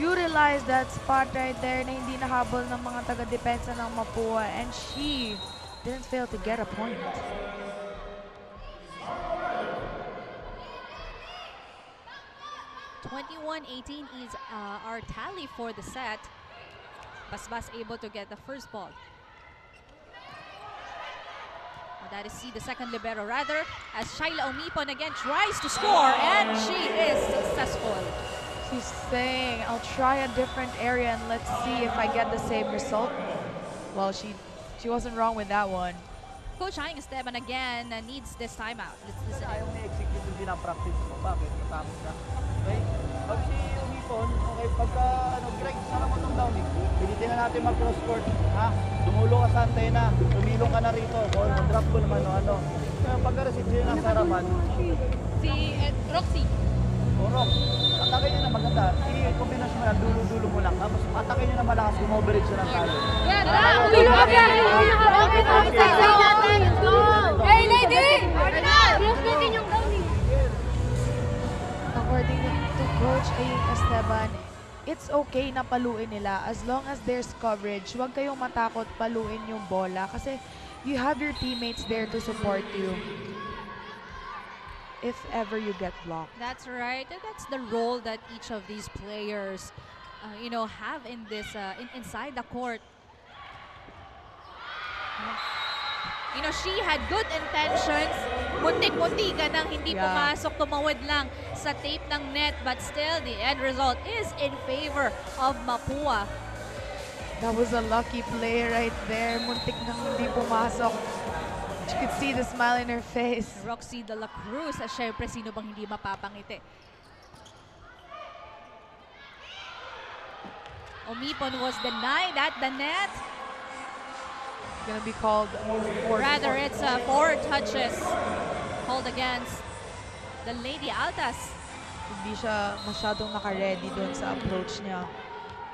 utilized that spot right there na hindi nahabol ng mga taga-depensa ng Mapua, and she didn't fail to get a point. (21-18) is our tally for the set. Basbas able to get the first ball. That is the second libero rather, as Shaila Umipon again tries to score, and she is successful. She's saying, I'll try a different area and let's see if I get the same result. Well, she wasn't wrong with that one. Coach Haing Esteban again needs this timeout. Let's listen. Ayaw na execute yung practice mo. Bakit? Matapos na. Okay? Pag si Mipon, okay, pagka, Greg, sarap mo itong downing. Pilitin na natin mag-cross court, ha? Dumulong ka sa antena, tumilong ka na rito, o drop ko naman, ano. Kaya pagka-receive sila ng sarapan. Si Roxy. Orok, atake nyo na maganda. I-combination mo na, dulo-dulo mo lang. Tapos atake nyo na malakas, kumoverage siya ng talo. Let's go! Hey, lady! According to Coach A. Esteban, it's okay na paluin nila as long as there's coverage. Huwag kayong matakot paluin yung bola kasi you have your teammates there to support you if ever you get blocked. That's right. And that's the role that each of these players, have in this inside the court. She had good intentions. Muntik-munti ka nang hindi pumasok, tumawid lang sa tape ng net. But still, the end result is in favor of Mapua. That was a lucky play right there. Muntik nang hindi pumasok. You could see the smile in her face. Roxy de la Cruz, syempre sino bang hindi mapapangiti. Omipon was denied at the net. Gonna be called Rather, it's 4 touches called against the Lady Altas. Hindi siya masyadong naka-ready doon sa approach niya.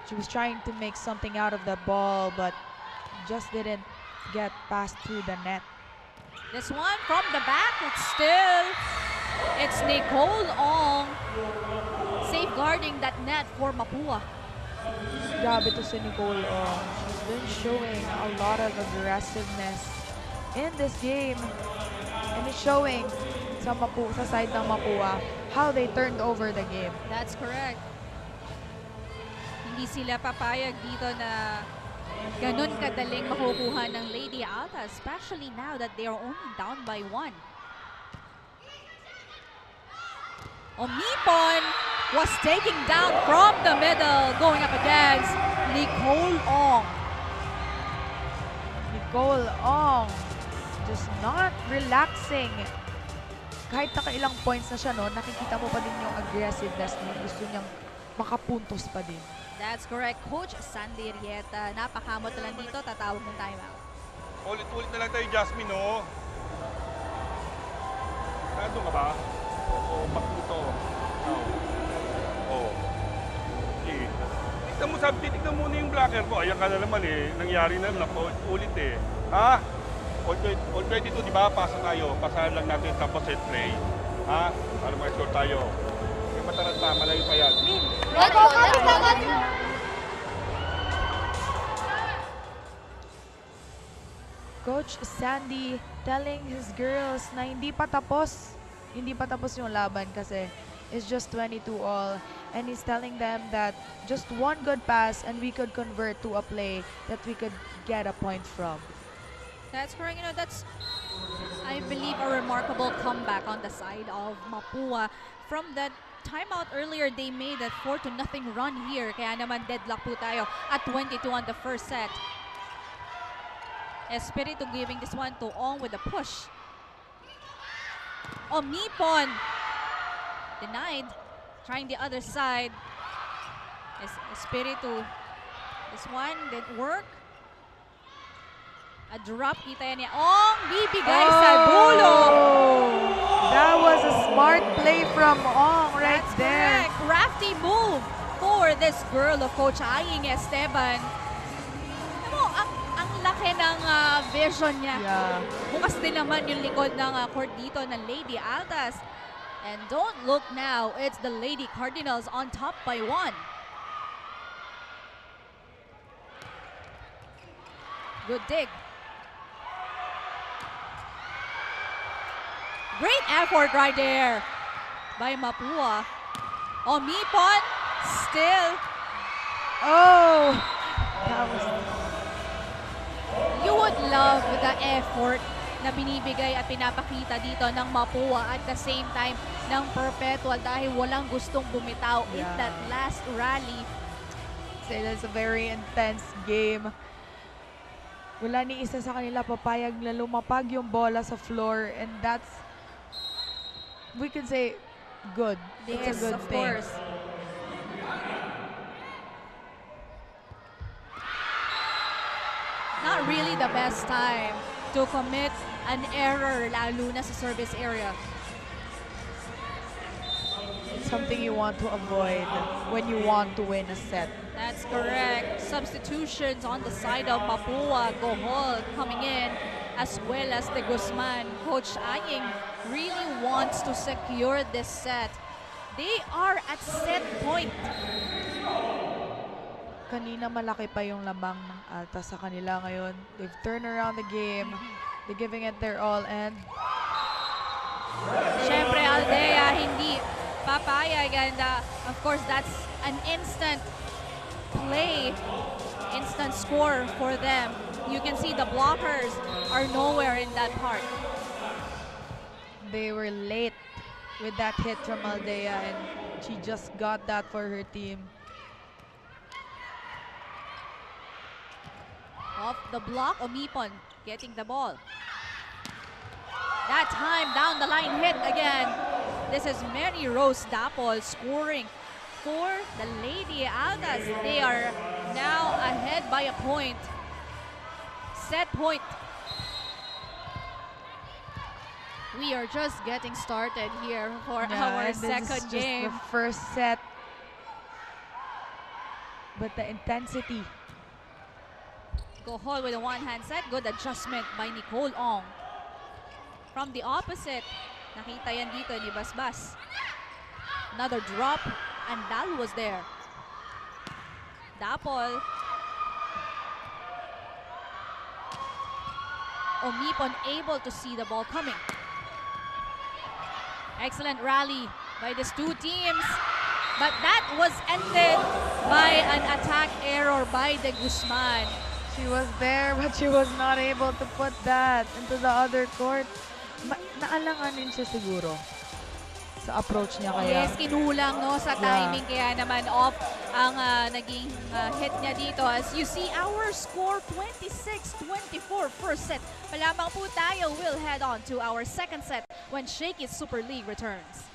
She was trying to make something out of the ball but just didn't get past through the net. This one from the back, it's Nicole Ong safeguarding that net for Mapua. Grabe to si Nicole Ong. She's been showing a lot of aggressiveness in this game. And it's showing sa side ng Mapua how they turned over the game. That's correct. Hindi sila papayag dito na ganun kadaling makukuha ng Lady Altas, especially now that they are only down by 1. Omipon was taking down from the middle, going up against Nicole Ong. Nicole Ong just not relaxing. Kahit nakailang points na siya, nakikita mo pa din yung aggressiveness niya. Gusto niyang makapuntos pa din. That's correct. Coach Sandy Rieta, napakamot na lang dito, tatawag ng timeout. Ulit-ulit na lang tayo, Jasmine, no? Nandun ka ba? Oo, Maputo. Oo. Okay. Tignan mo, titignan muna yung blocker ko. Ayan ka na naman nangyari na lang, ulit Ha? All 22, di ba? Pasa tayo. Pasahan lang natin tapos set play. Ha? Para mag-score tayo. May matarat pa, malayo pa yan. Coach Sandy telling his girls na hindi pa tapos yung laban kasi it's just 22 all. And he's telling them that just one good pass and we could convert to a play that we could get a point from. That's correct. That's, I believe, a remarkable comeback on the side of Mapua. From that timeout earlier, they made a 4-0 run here. Kaya naman deadlock po tayo at 22 on the first set. Espiritu giving this one to Ong with a push. Omipon denied. Trying the other side. Espiritu. This one didn't work. A drop kita yan niya. Ong bibigay sa dulo. That was a smart play from Ong right That's there. correct. Crafty move for this girl of Coach Aying Esteban. Alam mo, ang laki ng vision niya. Yeah. Bukas din naman yung likod ng court dito ng Lady Altas. And don't look now, it's the Lady Cardinals on top by 1. Good dig. Great effort right there by Mapua. Omipon still. Oh! That was... You would love the effort na binibigay at pinapakita dito ng Mapua at the same time ng Perpetual dahil walang gustong bumitaw in that last rally. Say that's a very intense game. Wala ni isa sa kanila papayag na lumapag yung bola sa floor and that's, we can say, good. It's a good thing. Of course. the best time to commit an error, lalo na sa service area. It's something you want to avoid when you want to win a set. That's correct. Substitutions on the side of Mapua, Gohol coming in, as well as the Guzman. Coach Aying really wants to secure this set. They are at set point. Kanina malaki pa yung lamang ng Altas sa kanila ngayon. They've turned around the game. They're giving it their all and Siyempre, Aldea hindi papayag, and of course that's an instant play, instant score for them. You can see the blockers are nowhere in that part. they were late with that hit from Aldea and she just got that for her team. Off the block, Omipon getting the ball. That time down the line hit again. This is Mary Rose Dapol scoring for the Lady Altas. They are now ahead by a point. Set point. We are just getting started here for our and this is second just game. the first set. But the intensity. Gohol with a one-hand set. Good adjustment by Nicole Ong. From the opposite, nakita yan dito ni Basbas. Another drop, and Dal was there. Dapol. Omipon able to see the ball coming. Excellent rally by these two teams. But that was ended by an attack error by the Guzman. She was there, but she was not able to put that into the other court. Naalanganin siya siguro sa approach niya kaya. Yes, kinulang no sa timing, kaya naman off ang naging hit niya dito. As you see, our score 26-24 first set. Palamang po tayo, we'll head on to our second set when Shakeys Super League returns.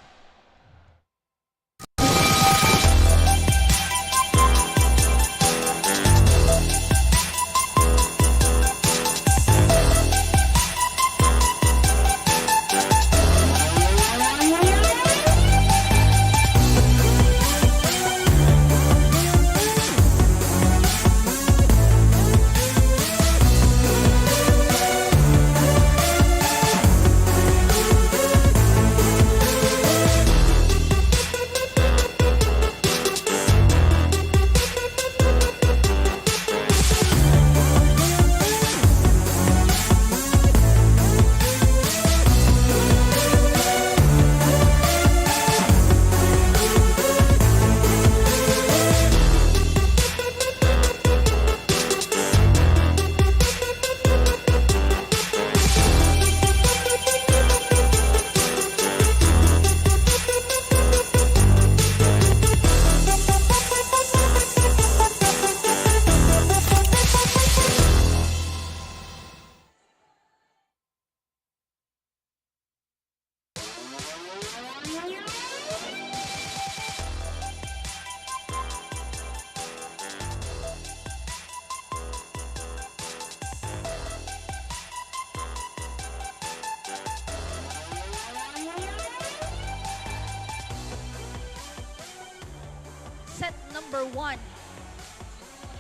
Set number 1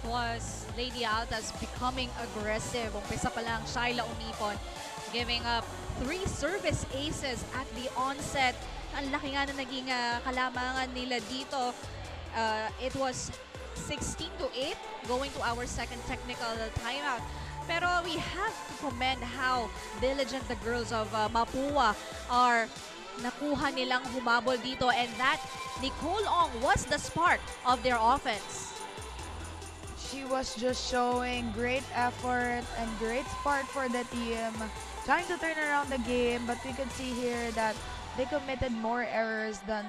was Lady Altas becoming aggressive. Umpisa pa lang, Shyla Omipon giving up 3 service aces at the onset. Ang laki nga na naging kalamangan nila dito. It was 16-8 going to our second technical timeout. Pero we have to commend how diligent the girls of Mapua are. Nakuha nilang humabol dito, and that Nicole Ong was the spark of their offense. She was just showing great effort and great spark for the team, trying to turn around the game, but we could see here that they committed more errors than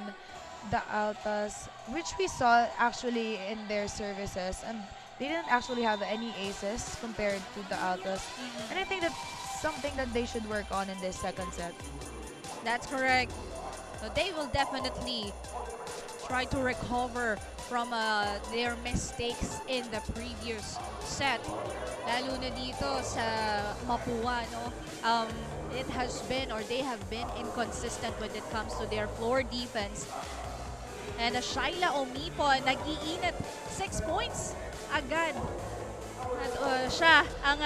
the Altas, which we saw actually in their services, and they didn't actually have any aces compared to the Altas. And I think that's something that they should work on in this second set. That's correct. So they will definitely try to recover from their mistakes in the previous set. Lalo na dito sa Mapua, no? It has been, or they have been, inconsistent when it comes to their floor defense. And Shaila Omipo, nag-iinit 6 points agad. At siya ang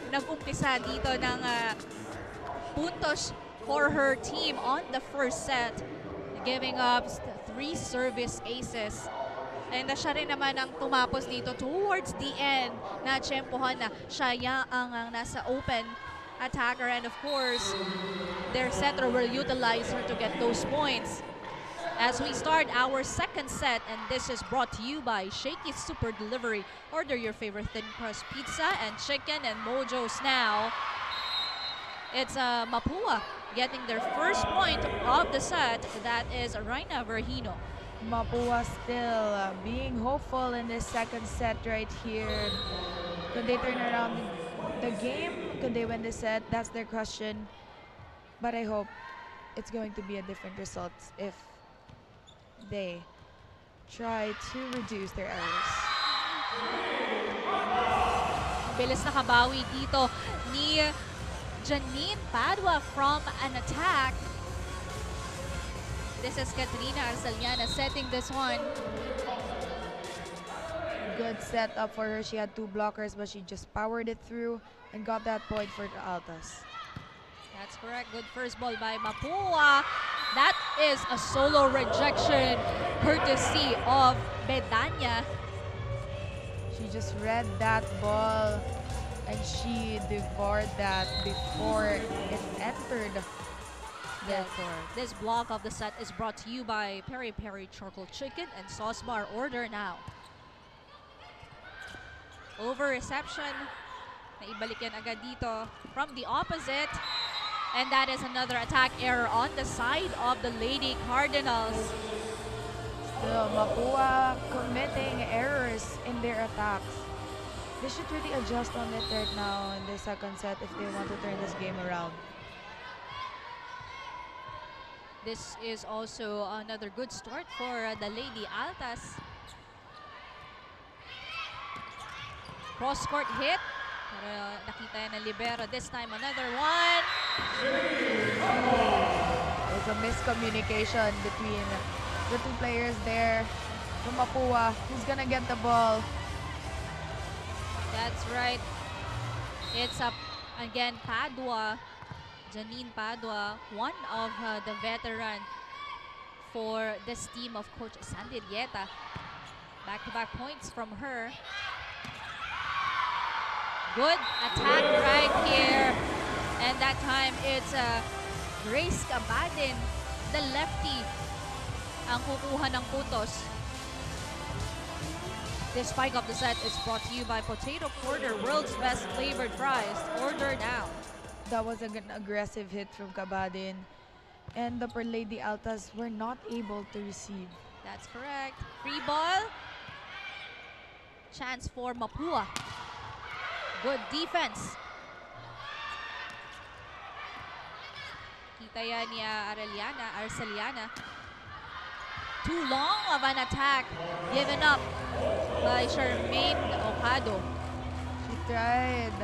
nag-umpisa dito ng puntos for her team on the first set, giving up 3 service aces. And siya rin naman ang tumapos dito towards the end na tsempohan na siya ang nasa open attacker. And of course, their setter will utilize her to get those points. As we start our second set, and this is brought to you by Shakeys Super Delivery. Order your favorite thin crust pizza and chicken and mojos now. It's Mapua getting their first point of the set. That is Raina Verhino. Mapua still being hopeful in this second set right here. Could they turn around the game? Could they win the set? That's their question. But I hope it's going to be a different result if they try to reduce their errors. Bilis na kabawi dito ni Janine Padua from an attack. This is Katrina Arceliana setting this one. Good setup for her. She had 2 blockers, but she just powered it through and got that point for the Altas. That's correct. Good first ball by Mapua. That is a solo rejection courtesy of Bedanya. She just read that ball and she devoured that before it entered the court. This block of the set is brought to you by Peri Peri Charcoal Chicken and Sauce Bar. Order now. Over reception. Naibalik yan agad dito from the opposite. And that is another attack error on the side of the Lady Cardinals. Still, Mapua committing errors in their attacks. They should really adjust on it right now in the second set if they want to turn this game around. This is also another good start for the Lady Altas. Cross-court hit. Pero nakita yan ng libero. This time, another one. There's a miscommunication between the 2 players there. From Mapua, who's gonna get the ball? That's right. It's again Padua, Janine Padua, one of the veteran for this team of Coach Sandy Rieta. Back-to-back points from her. Good attack right here. And that time it's Grace Cabadin, the lefty, ang kukuha ng putos. This spike of the set is brought to you by Potato Quarter, world's best flavored fries. Order now. That was an aggressive hit from Cabadin. And the Lady Altas were not able to receive. That's correct. Free ball. Chance for Mapua. Good defense. Kita yan ni Arceliana. Too long of an attack given up by Charmaine Ocado. She tried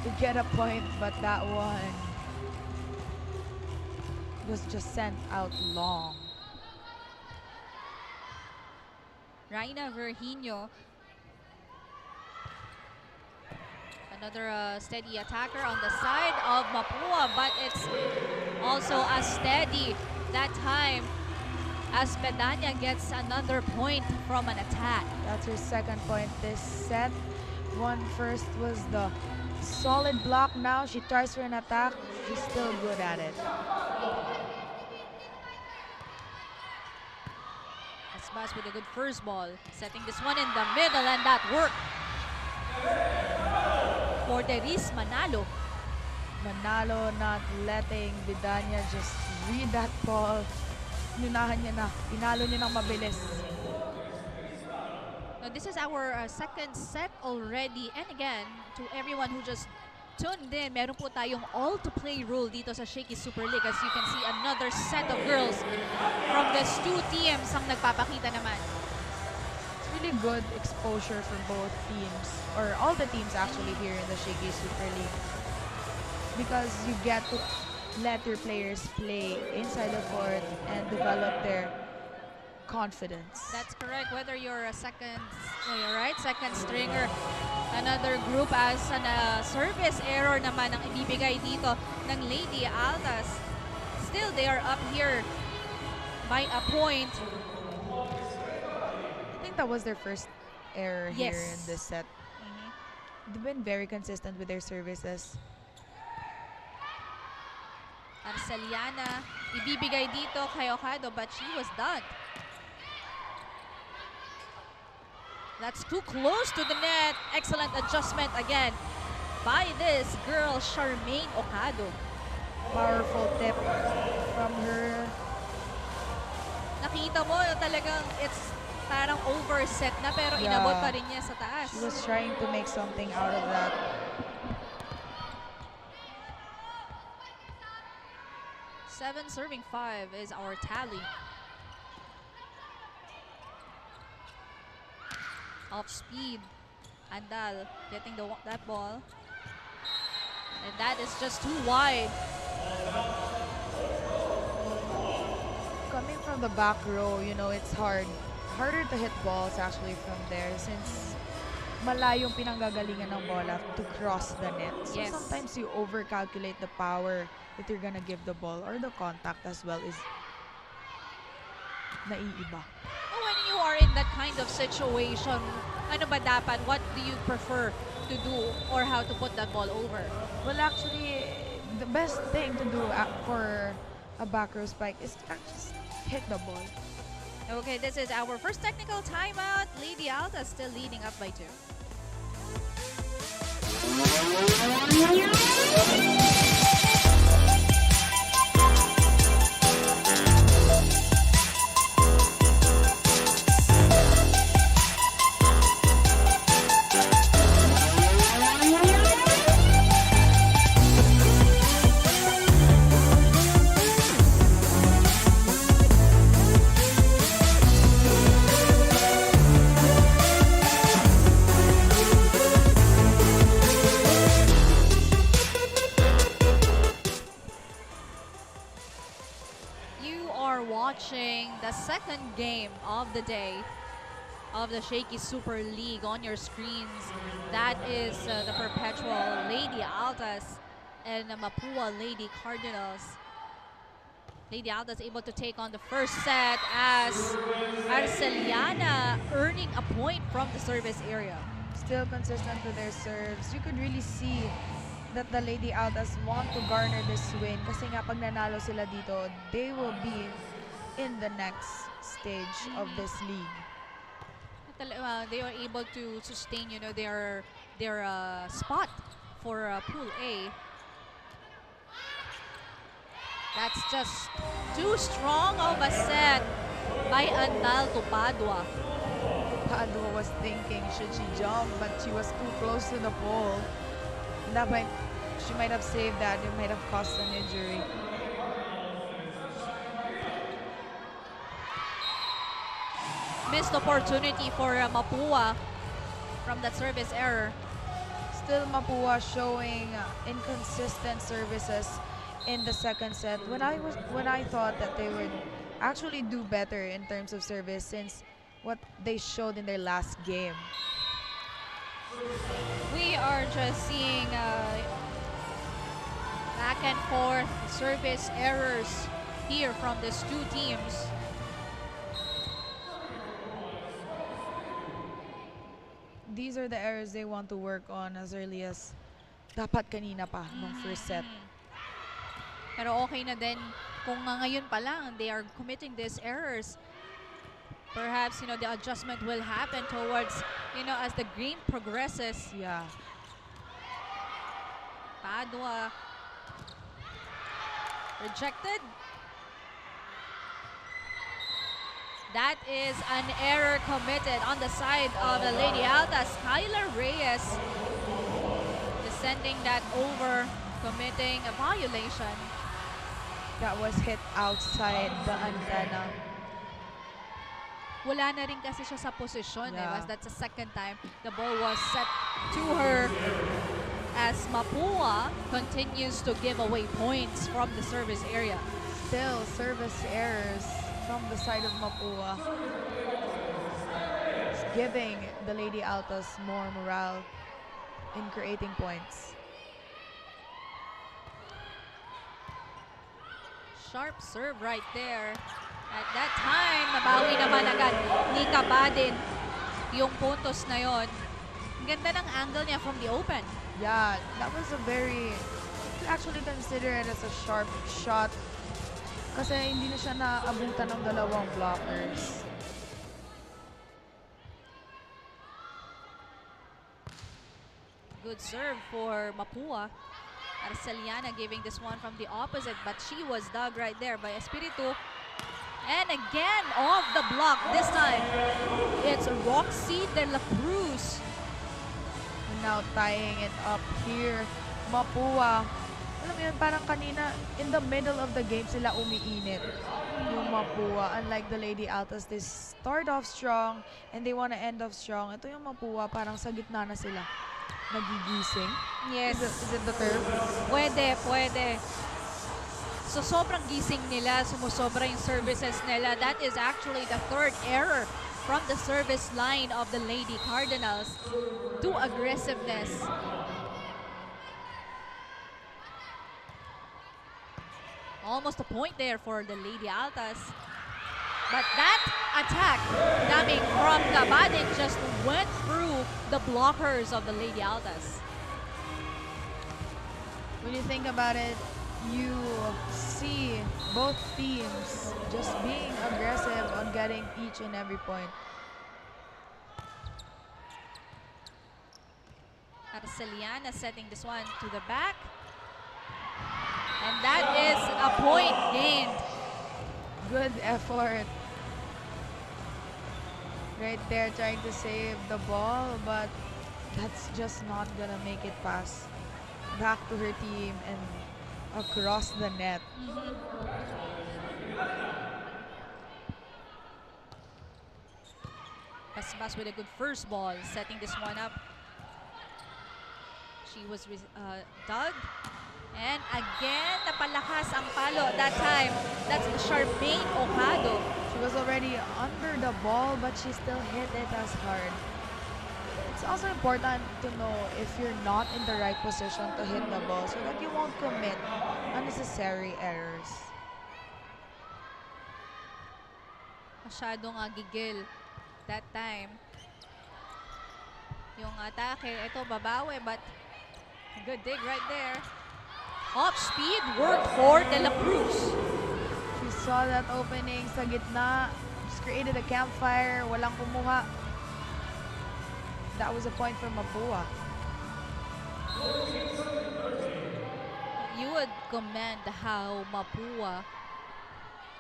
to get a point, but that one was just sent out long. Raina Verhino. Another steady attacker on the side of Mapua, but it's also a steady that time as Bedanya gets another point from an attack. That's her second point this set. One first was the solid block. Now she tries for an attack. She's still good at it. Asbas with a good first ball, setting this one in the middle, and that worked for Deris Manalo. Manalo not letting Bedanya just read that ball. Inunahan niya na. Inalo niya ng mabilis. Now, this is our second set already. And again, to everyone who just tuned in, meron po tayong all-to-play rule dito sa Shakeys Super League. As you can see, another set of girls from these 2 teams ang nagpapakita naman. really good exposure for both teams, or all the teams actually here in the Shakeys Super League. Because you get to let your players play inside the court and develop their confidence. That's correct. Whether you're a second, you're right, second stringer, another group as an service error naman ang ibibigay dito ng Lady Altas. Still, they are up here by a point. I think that was their first error Yes. here in this set. They've been very consistent with their services. Arceliana, ibibigay dito kay Okado, but she was done. That's too close to the net. Excellent adjustment again by this girl, Charmaine Okado. Powerful tip from her. Nakita mo talagang it's parang overset na pero inabot pa rin niya sa taas. She was trying to make something out of that. Seven serving 5 is our tally. Off speed. Andal getting that ball. And that is just too wide. Coming from the back row, you know, it's harder to hit balls actually from there since malayong pinanggagalingan ng bola to cross the net. So Yes. sometimes you overcalculate the power that you're gonna give the ball, or the contact as well is naiiba. When you are in that kind of situation, ano ba dapat? What do you prefer to do or how to put that ball over? Well, actually, the best thing to do for a back row spike is to just hit the ball. Okay, this is our first technical timeout. Lady Alta still leading up by 2. Watching the second game of the day of the Shaky Super League on your screens. That is the Perpetual Lady Altas and the Mapua Lady Cardinals. Lady Altas able to take on the first set as Arceliana earning a point from the service area. Still consistent with their serves. You could really see that the Lady Altas want to garner this win kasi nga pag nanalo sila dito, they will be in the next stage of this league. They are able to sustain, you know, their spot for Pool A. That's just too strong of a set by Andal to Padua. Padua was thinking, should she jump? But she was too close to the pole. That might, she might have saved that. It might have caused an injury. Missed opportunity for Mapua from that service error. Still Mapua showing inconsistent services in the second set. When I thought that they would actually do better in terms of service since what they showed in their last game. We are just seeing back and forth service errors here from these two teams. These are the errors they want to work on as early as dapat kanina pa nung first set. Pero okay na din kung ngayon pa lang they are committing these errors. Perhaps, you know, the adjustment will happen towards, you know, as the game progresses. Yeah. Padua rejected. That is an error committed on the side of the Lady Altas. Kyler Reyes descending that over, committing a violation. That was hit outside the antenna. wala na rin kasi siya sa posisyon. Yeah. That's the second time the ball was set to her as Mapua continues to give away points from the service area. Still, service errors from the side of Mapua. It's giving the Lady Altas more morale in creating points. Sharp serve right there. At that time, nabawi naman agad ni Kabadin yung puntos na yon. Ang ganda ng angle niya from the open. Yeah, that was a very, you could actually consider it as a sharp shot kasi hindi na siya naabutan ng dalawang blockers. Good serve for Mapua. Arceliana giving this one from the opposite, but she was dug right there by Espiritu. And again, off the block. This time, it's Roxy de la Cruz. And now tying it up here, Mapua. Alam mo yun, parang kanina, in the middle of the game, sila umiinit. Yung Mapua, unlike the Lady Altas, they start off strong and they want to end off strong. Ito yung Mapua, parang sa gitna na sila. Nagigising. Yes. Is it the term? Pwede. So sobrang gising nila, sumusobra yung services nila. That is actually the third error from the service line of the Lady Cardinals. To aggressiveness. Almost a point there for the Lady Altas. But that attack coming from Kabadin just went through the blockers of the Lady Altas. When you think about it, you see both teams just being aggressive on getting each and every point. Arceliana setting this one to the back. And that is a point gained. Good effort. Right there trying to save the ball, but that's just not gonna make it past back to her team and across the net. Basbas with a good first ball, setting this one up. She was dug. And again, napalakas ang palo that time. That's Charmaine Ocado. She was already under the ball, but she still hit it as hard. It's also important to know if you're not in the right position to hit the ball so that you won't commit unnecessary errors. Masyadong gigil that time. Yung atake, ito babawi, but good dig right there. Off speed, worked for De La Cruz. She saw that opening sa gitna, just created a campfire, walang kumuha. That was a point for Mapua. You would commend how Mapua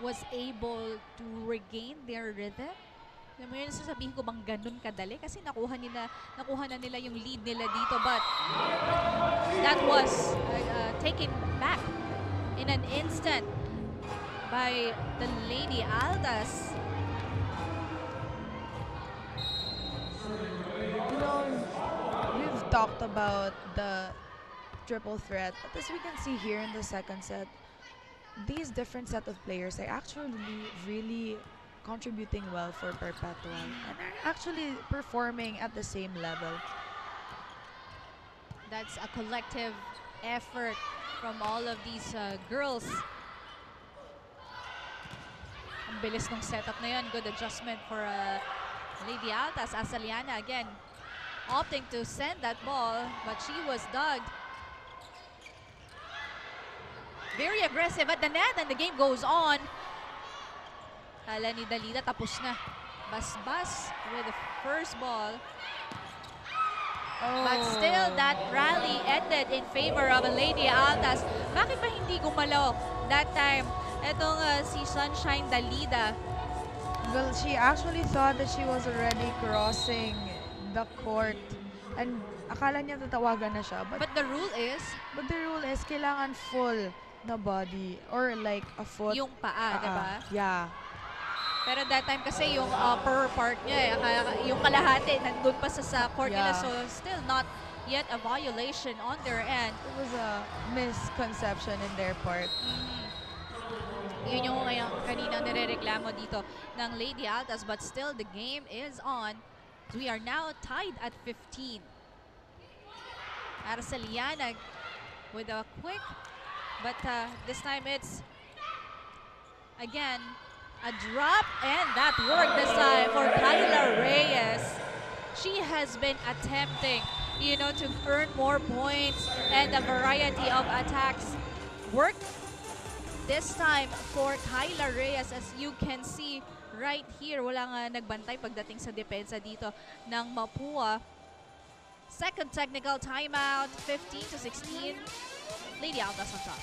was able to regain their rhythm. Alam mo yun, sasabihin ko bang ganun kadali? Kasi nakuha na nila yung lead nila dito. But that was taken back in an instant by the Lady Altas. You know, we've talked about the triple threat, but as we can see here in the second set, these different set of players are actually really contributing well for Perpetual and are actually performing at the same level. That's a collective effort from all of these girls. Ang bilis ng setup na yun. Good adjustment for Lady Altas. Arceliana again opting to send that ball, but she was dug. Very aggressive at the net, and the game goes on. Kala ni Dalida tapos na. Basbas with the first ball. But still, that rally ended in favor of a Lady Altas. Bakit ba hindi gumalaw that time? Itong si Sunshine Dalida. Well, she actually thought that she was already crossing the court and akala niya tatawagan na siya. But the rule is? But the rule is kailangan full na body or like a foot. Yung paa, diba? Yeah. Pero that time kasi yung upper part niya, yung kalahati, nandun pa sa court nila. Yeah. So still not yet a violation on their end. It was a misconception in their part. Yun yung kanina nirereklamo dito ng Lady Altas, but still the game is on. We are now tied at 15. Arceliana with a quick, but this time it's again a drop, and that worked this time for Kyla Reyes. She has been attempting, to earn more points, and a variety of attacks worked this time for Kyla Reyes. As you can see right here, wala nga nagbantay pagdating sa depensa dito ng Mapua. Second technical timeout, 15-16. Lady Altas on top.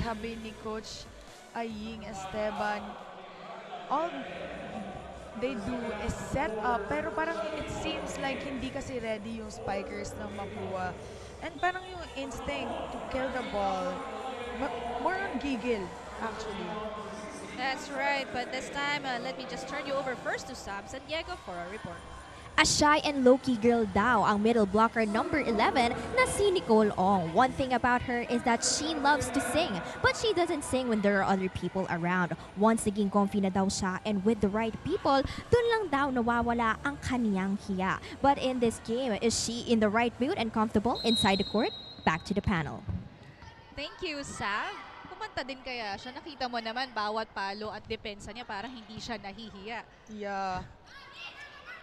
Sabi ni Coach Aying Esteban, all they do is set up, pero parang it seems like hindi kasi ready yung spikers ng Mapua. And parang yung instinct to kill the ball, more on giggle, actually. That's right, but this time, let me just turn you over first to Sam San Diego for a report. A shy and low-key girl daw ang middle blocker number 11 na si Nicole Ong. One thing about her is that she loves to sing, but she doesn't sing when there are other people around. Once naging comfy na daw siya and with the right people, dun lang daw nawawala ang kaniyang hiya. But in this game, is she in the right mood and comfortable inside the court? Back to the panel. Thank you, Sam. Kumanta din kaya siya. Nakita mo naman bawat palo at depensa niya, parang hindi siya nahihiya. Yeah.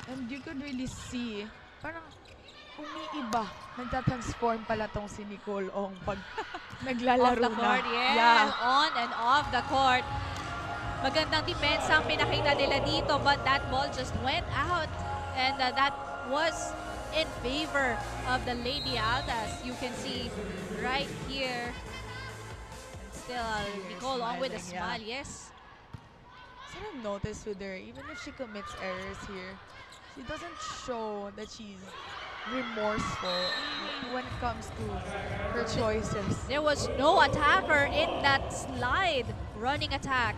And you could really see, parang umiiba. Nagtatransform pala tong si Nicole Ong pag naglalaro Off the court, na. yes. Yeah. On and off the court. Magandang depensa ang pinakita nila dito, but that ball just went out. And that was in favor of the Lady Altas. You can see right here. And still, Nicole Ong with a smile, yes. So I've noticed with her, even if she commits errors here, she doesn't show that she's remorseful when it comes to her choices. There was no attacker in that slide running attack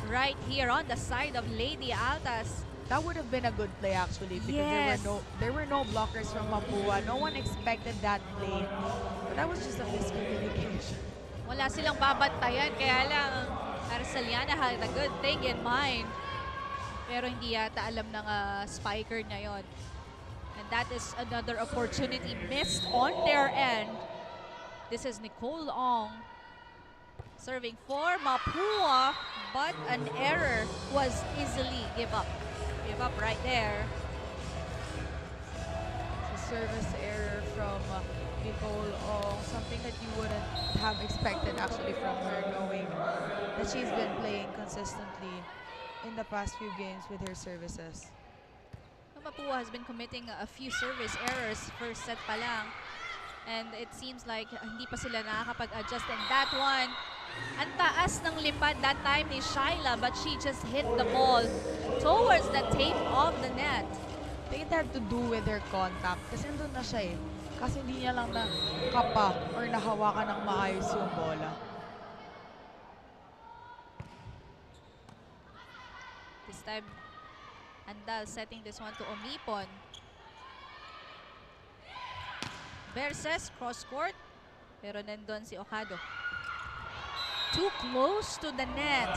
right here on the side of Lady Altas. That would have been a good play actually, because Yes. there were no blockers from Mapua. No one expected that play. But that was just a miscommunication. Wala silang babantayan, kaya lang Arceliana had a good thing in mind. Pero hindi yata alam ng spiker niya yon. And that is another opportunity missed on their end. This is Nicole Ong serving for Mapua, but an error was easily give up. Give up right there. It's a service error from Nicole Ong, something that you wouldn't have expected actually from her, knowing that she's been playing consistently in the past few games with her services. Mapua has been committing a few service errors first set pa lang. And it seems like hindi pa sila nakakapag-adjust. And that one, ang taas ng lipad that time ni Shyla, but she just hit the ball towards the tape of the net. I think it had to do with her contact. Kasi nandun na siya eh. Kasi hindi niya lang nakapa or nahawakan ng maayos yung bola. This time, Andal setting this one to Omipon. Versus cross court, pero nandun si Ocado. Too close to the net.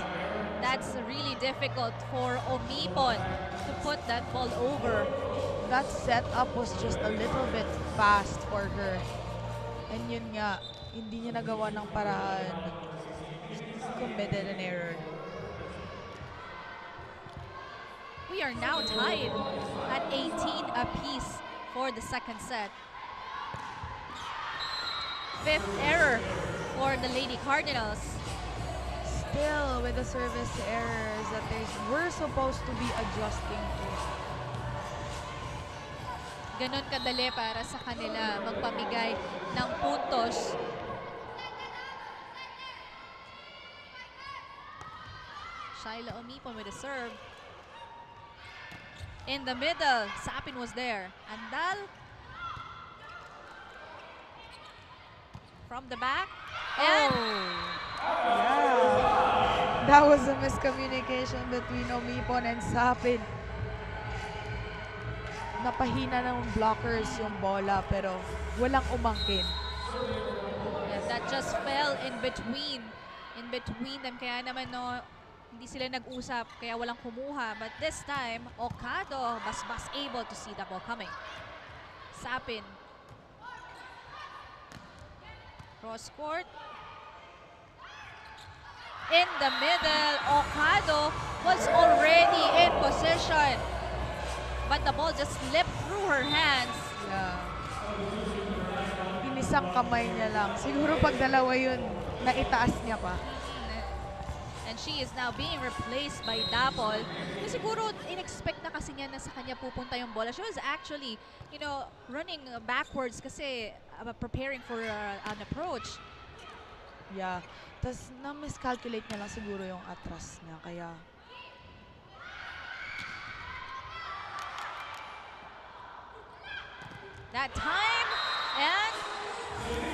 That's really difficult for Omipon to put that ball over. That setup was just a little bit fast for her. And yun nga, hindi niya nagawa ng paraan. Committed an error. We are now tied at 18 apiece for the second set. Fifth error for the Lady Cardinals. still with the service errors that we're supposed to be adjusting to. Ganon kadali para sa kanila magpamigay ng puntos. Shyla Omipon with a serve. In the middle, Sapin was there. Andal. From the back. And Yeah. That was a miscommunication between Omipon and Sapin. Napahina ng blockers yung bola pero walang umangkin. yeah, that just fell in between them. Kaya naman no, hindi sila nag-usap, kaya walang kumuha. But this time, Okado was able to see the ball coming. Sapin. Cross court. In the middle, Okado was already in position. But the ball just slipped through her hands. Yeah. Inisang kamay niya lang. Siguro pag dalawa yun, naitaas niya pa. And she is now being replaced by Dapol. Siguro, in-expect na kasi niya na sa kanya pupunta yung bola. She was actually, running backwards kasi preparing for an approach. Yeah. Tapos na-miscalculate niya lang siguro yung atras niya. Kaya That time, and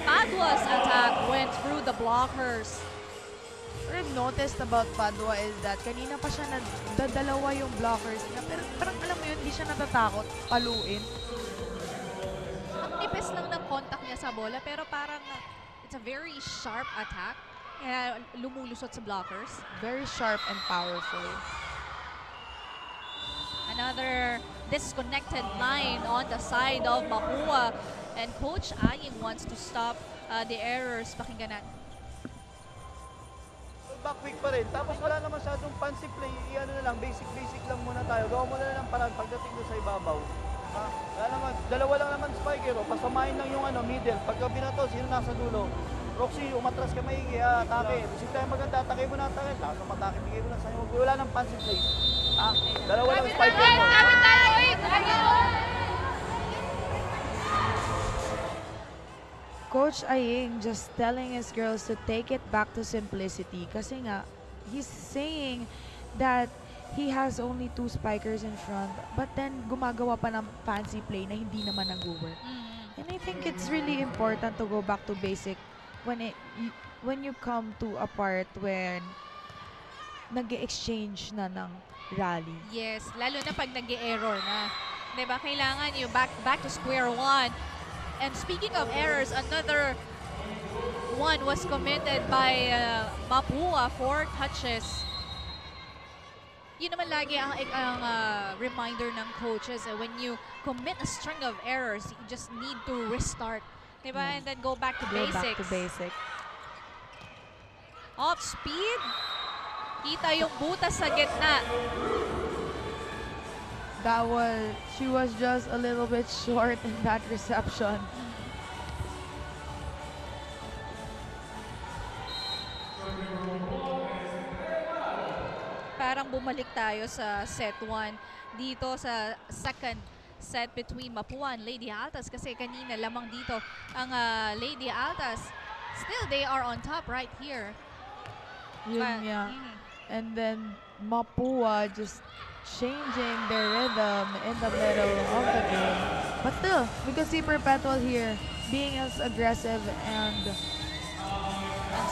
Padua's attack went through the blockers. what I've noticed about Padua is that kanina pa siya nagdadalawa yung blockers niya. Pero parang alam mo yun, hindi siya natatakot paluin. Ang nipis lang ng contact niya sa bola, pero parang it's a very sharp attack. Kaya lumulusot sa blockers. Very sharp and powerful. Another disconnected line on the side of Mapua. And Coach Aying wants to stop the errors. Pakinggan natin. Back week pa rin. Tapos wala naman masyadong fancy play. Iano na lang, basic lang muna tayo. Gawa mo na lang parang pagdating doon sa ibabaw. Ha? Wala naman, dalawa lang naman spiker. Pasamahin lang yung middle. Pagka binato, sino nasa dulo? Roxy, umatras ka maigi, atake. Busip tayo maganda, atake mo na atake. Tapos matake, bigay mo na sa'yo. Wala nang fancy play. Ha? Dalawa lang spiker mo. Coach Aying just telling his girls to take it back to simplicity. Kasi nga, he's saying that he has only 2 spikers in front. But then, gumagawa pa ng fancy play na hindi naman nag-work. And I think it's really important to go back to basic when you come to a part when nag-exchange na ng rally. Yes, lalo na pag nag-error na. Diba, kailangan yung back to square one. And speaking of errors, another one was committed by Mapua, 4 touches. Yun naman lagi ang reminder ng coaches. When you commit a string of errors, you just need to restart. Diba? And then go back to Go basics. back to basic. Off speed. Kita yung butas sa gitna. She was just a little bit short in that reception. Parang bumalik tayo sa set 1 dito sa second set between Mapua and Lady Altas kasi kanina lamang dito ang Lady Altas. Still, they are on top right here. Yun nga. And then Mapua just changing their rhythm in the middle of the game. But still, we can see Perpetual here being as aggressive and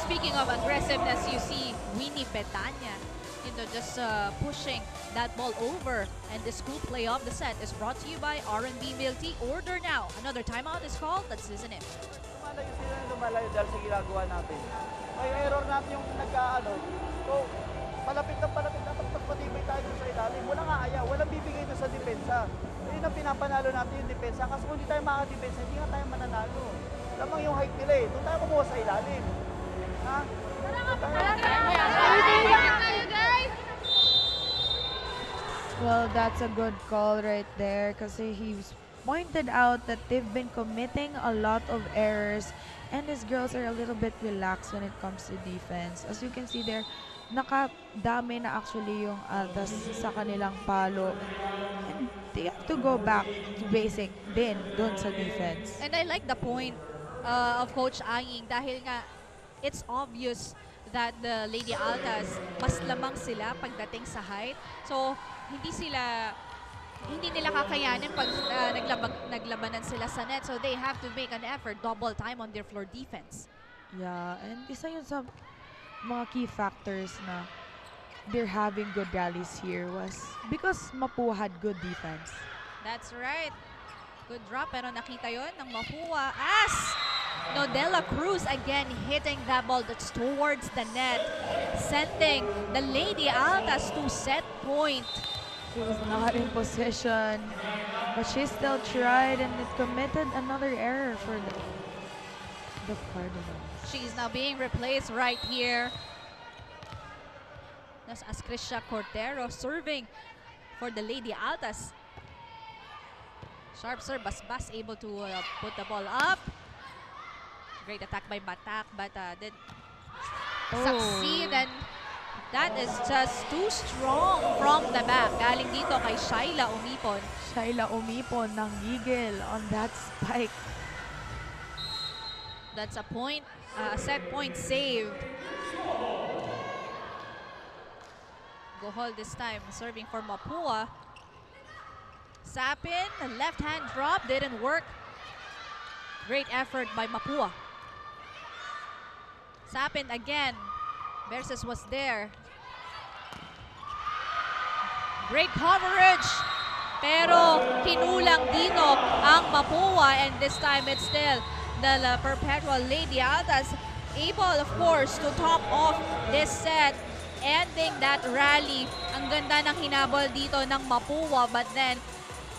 speaking of aggressiveness, you see Winnie Petanya just pushing that ball over. And this cool play of the set is brought to you by R&B Milk Tea. Order now. Another timeout is called. Let's listen in. Lumalayo sila na lumalayo dahil sa ginagawa natin. May error natin yung So, palapit dapat mas matibay tayo doon sa ilalim. Walang aaya, walang bibigay doon sa depensa. Yun ang pinapanalo natin yung depensa. Kasi kung hindi tayo makaka-depensa, hindi nga tayo mananalo. Lamang yung height nila eh. Doon tayo kumuha sa ilalim. Ha? well, that's a good call right there kasi he's pointed out that they've been committing a lot of errors and his girls are a little bit relaxed when it comes to defense. As you can see there, nakadami na actually yung Altas sa kanilang palo. And they have to go back to basic din doon sa defense. And I like the point of Coach Aying dahil nga it's obvious that the Lady Altas mas lamang sila pagdating sa height. So hindi nila kakayanin pag naglabanan sila sa net. So they have to make an effort, double time on their floor defense. Yeah, and isa yun sa mga key factors na they're having good rallies here was because Mapua had good defense. That's right. Good drop pero nakita yon ng Mapua as Nodella Cruz again hitting that ball that's towards the net, sending the Lady Altas to set point. She was not in position, but she still tried and it committed another error for the Cardinals. She's now being replaced right here. That's Ascrisha Cordero serving for the Lady Altas. Sharp serve, Basbas able to put the ball up. Great attack by Batak, but did succeed, and that is just too strong from the back. Galing dito kay Shaila Umipon. Shaila Umipon ng gigil on that spike. That's a point, a set point saved. Gohol this time, serving for Mapua. Sapin, a left hand drop, didn't work. Great effort by Mapua. Sapin again. Versus was there. Great coverage. Pero kinulang dito ang Mapua, and this time it's still the Perpetual Lady Altas able, of course, to top off this set, ending that rally. Ang ganda ng hinabol dito ng Mapua, but then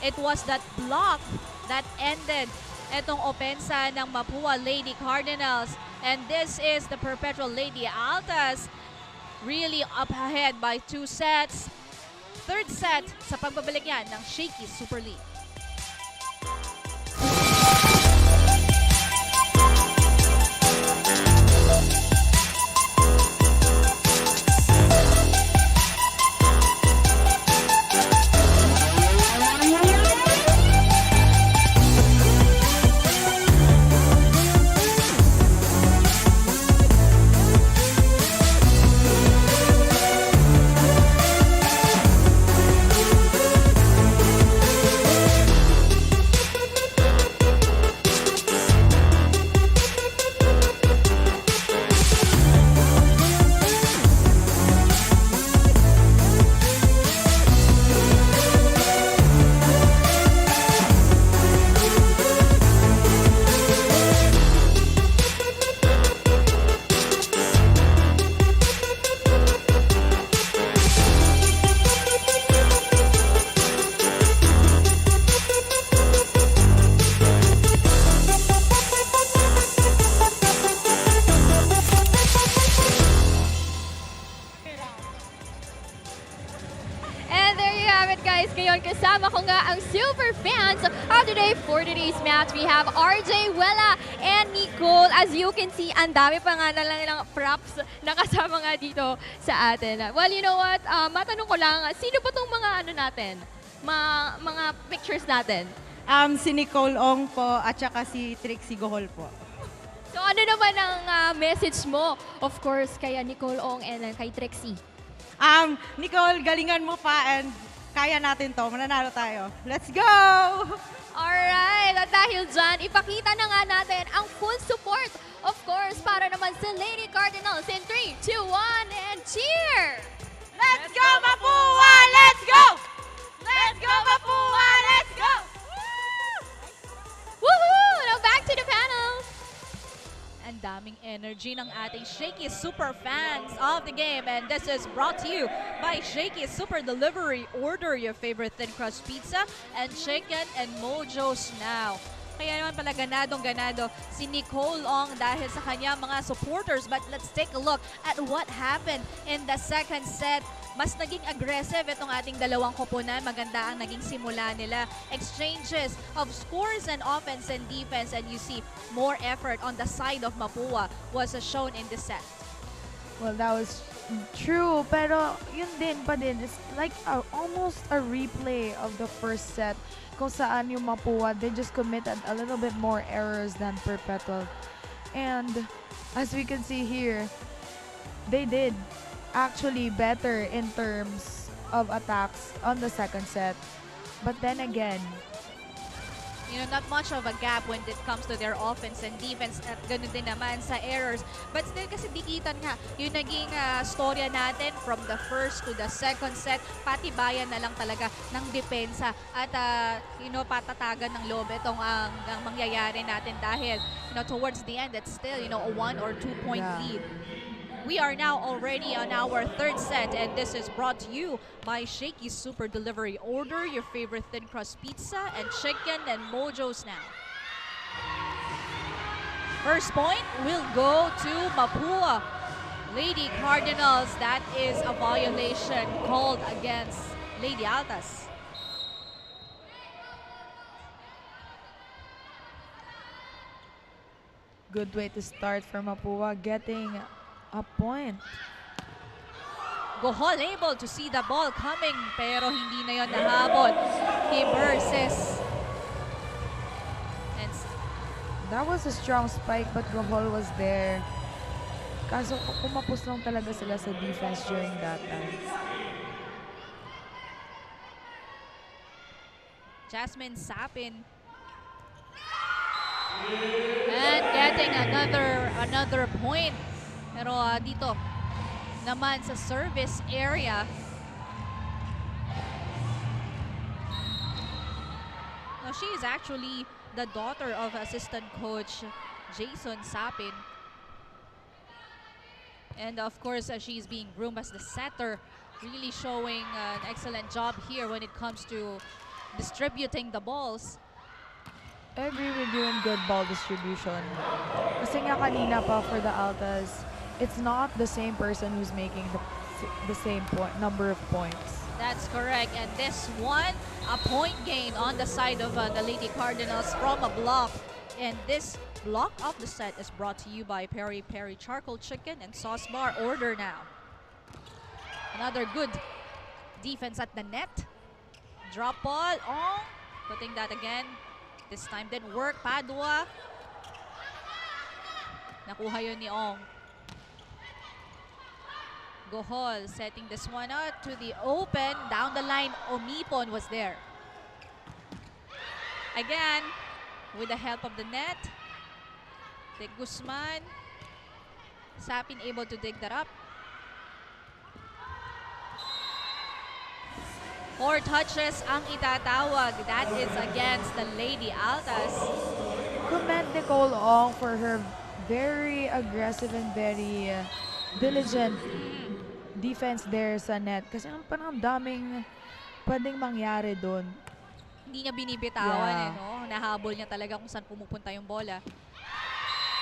it was that block that ended itong opensa ng Mapua Lady Cardinals. And this is the Perpetual Lady Altas really up ahead by 2 sets. Third set sa pagbabalik yan ng Shakeys Super League. Guys, ngayon kasama ko nga ang super fans of today for today's match. We have RJ, Wella, and Nicole. As you can see, ang dami pa nga na lang ng props na kasama nga dito sa atin. Well, you know what? Matanong ko lang, sino ba tong mga ano natin? Mga pictures natin? Si Nicole Ong po at saka si Trixie Gohol po. So ano naman ang message mo? Of course, kay Nicole Ong and kay Trixie. Nicole, galingan mo pa and kaya natin to. Mananalo tayo. Let's go! Alright, at dahil dyan, ipakita na nga natin ang full support, of course, para naman sa Lady Cardinals in 3, 2, 1, and cheer! Let's go, Mapua! Let's go! Let's go, Mapua! Let's go! Woohoo! Now back to the panel! Ang daming energy ng ating Shakeys super fans of the game, and this is brought to you by Shakeys Super Delivery. Order your favorite thin crust pizza and chicken and mojos now. Kaya naman pala ganadong-ganado si Nicole Ong dahil sa kanya mga supporters. But let's take a look at what happened in the second set. Mas naging aggressive itong ating dalawang koponan. Maganda ang naging simula nila. Exchanges of scores and offense and defense, and you see more effort on the side of Mapua was shown in this set. Well, that was True, pero yun din pa din. It's like almost a replay of the first set kung saan yung Mapua, they just committed a little bit more errors than Perpetual. And as we can see here, they did actually better in terms of attacks on the second set. But then again, Not much of a gap when it comes to their offense and defense at ganun din naman sa errors. But still kasi dikitan nga yung naging storya natin from the first to the second set, patibayan na lang talaga ng depensa at patatagan ng loob itong ang mangyayari natin dahil towards the end it's still a 1 or 2 point lead. We are now already on our third set, and this is brought to you by Shakeys Super Delivery. Order your favorite thin crust pizza and chicken and mojos now. First point will go to Mapua. Lady Cardinals, that is a violation called against Lady Altas. good way to start for Mapua, getting a point. Gohol able to see the ball coming pero hindi na yon nahabol. He versus. And That was a strong spike but Gohol was there. Kaso kumapos lang talaga sila sa defense during that time. Jasmine Sapin. And getting another point. Pero dito naman sa service area. No, she is actually the daughter of assistant coach Jason Sapin. And of course, she's being groomed as the setter, really showing an excellent job here when it comes to distributing the balls. I agree with you in good ball distribution. Kasi nga kanina pa for the Altas, it's not the same person who's making the same number of points. That's correct. And this one, a point gain on the side of the Lady Cardinals from a block. And this block of the set is brought to you by Peri Peri Charcoal Chicken and Sauce Bar. Order now. Another good defense at the net. Drop ball. Oh, putting that again. This time didn't work. Padua. Nakuha yun ni Ong. Gohol setting this one out to the open. Down the line, Omipon was there. Again, with the help of the net. De Guzman. Sapin able to dig that up. 4 touches ang itatawag. That is against the Lady Altas. Commend Nicole Ong for her very aggressive and very diligent defense there sa net. Kasi parang daming pwedeng mangyari doon. Hindi niya binibitawan no? Nahabol niya talaga kung saan pumupunta yung bola.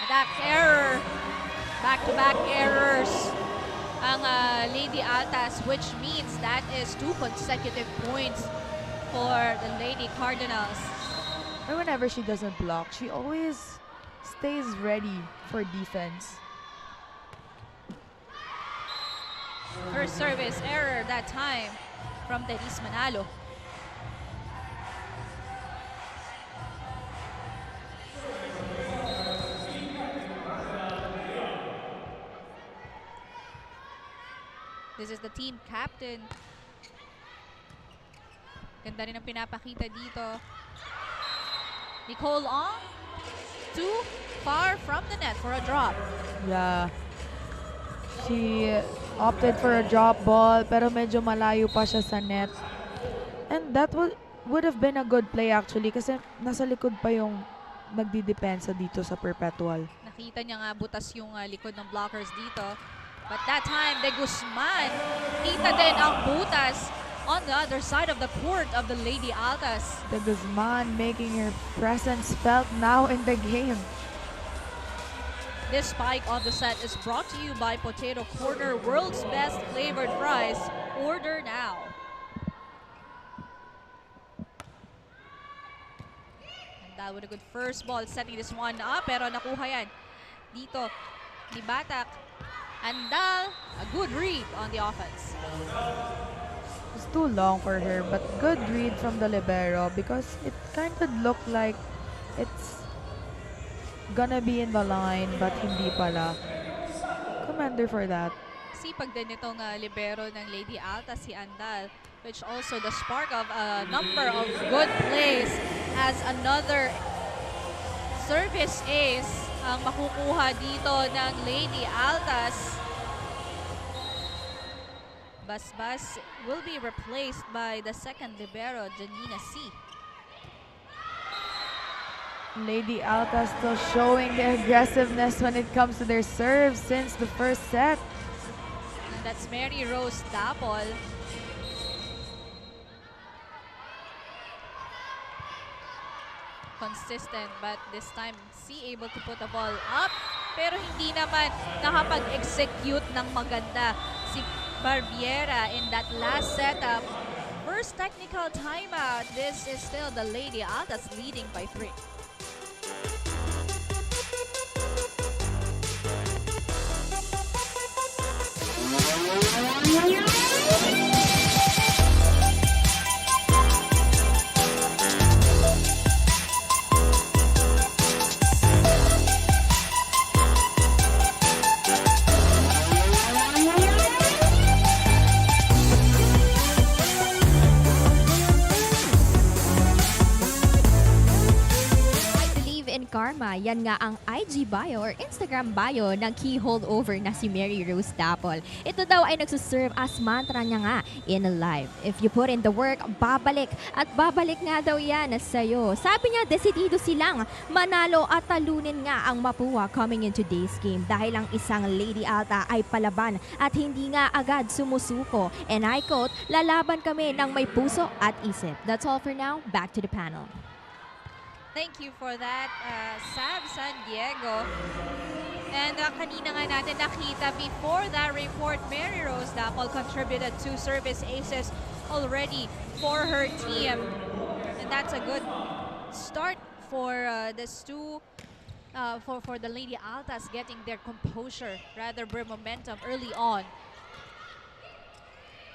And that's error. Back-to-back errors ang Lady Altas, which means that is 2 consecutive points for the Lady Cardinals. And whenever she doesn't block, she always stays ready for defense. First service error that time from Denise Manalo. This is the team captain. Ganda rin ang pinapakita dito. Nicole Ong, too far from the net for a drop. Yeah. She opted for a drop ball pero medyo malayo pa siya sa net. And that would have been a good play actually kasi nasa likod pa yung nagdidepensa dito sa Perpetual. Nakita niya nga butas yung likod ng blockers dito. But that time, De Guzman, kita din ang butas on the other side of the court of the Lady Altas. De Guzman making her presence felt now in the game. This spike on the set is brought to you by Potato Corner, world's best flavored fries. Order now. And that was a good first ball, setting this one up, pero nakuha yan. Dito, ni Batak. Andal, a good read on the offense. It's too long for her, but good read from the libero because it kind of looked like it's gonna be in the line, but hindi pala. Commander for that. Sipag din itong libero ng Lady Altas, si Andal, which also the spark of a number of good plays as another service ace ang makukuha dito ng Lady Altas. Basbas will be replaced by the second libero, Janina C. Lady Alta still showing the aggressiveness when it comes to their serve since the first set. And that's Mary Rose Dapol. Consistent, but this time C able to put the ball up. Pero hindi naman nakapag-execute ng maganda si Barbiera in that last setup. First technical timeout. This is still the Lady Altas leading by 3. Karma, yan nga ang IG bio or Instagram bio ng key holdover na si Mary Rose Dapol. Ito daw ay nagsuserve as mantra niya nga in life. If you put in the work, babalik at babalik nga daw yan sa'yo. Sabi niya, desidido silang manalo at talunin nga ang Mapua coming in today's game dahil ang isang Lady Alta ay palaban at hindi nga agad sumusuko. And I quote, lalaban kami ng may puso at isip. That's all for now. Back to the panel. Thank you for that, Sab San Diego. And kanina nga natin nakita before that report, Mary Rose Dapol contributed 2 service aces already for her team. And that's a good start for this two, for the Lady Altas getting their composure, rather bring momentum early on.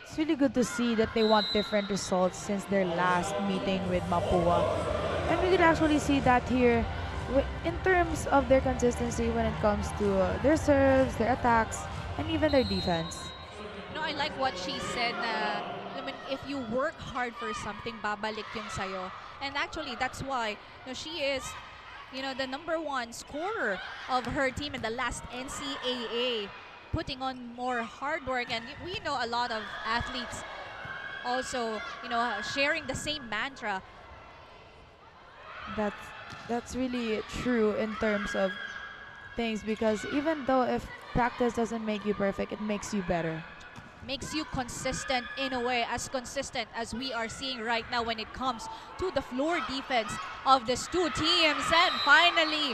It's really good to see that they want different results since their last meeting with Mapua. And we could actually see that here in terms of their consistency when it comes to their serves, their attacks, and even their defense. You know, I like what she said na if you work hard for something, babalik yun sa'yo. And actually, that's why she is the #1 scorer of her team in the last NCAA, putting on more hard work. And we know a lot of athletes also, sharing the same mantra. That's really true in terms of things, because even though if practice doesn't make you perfect, it makes you better. Makes you consistent in a way, as consistent as we are seeing right now when it comes to the floor defense of these two teams. And finally,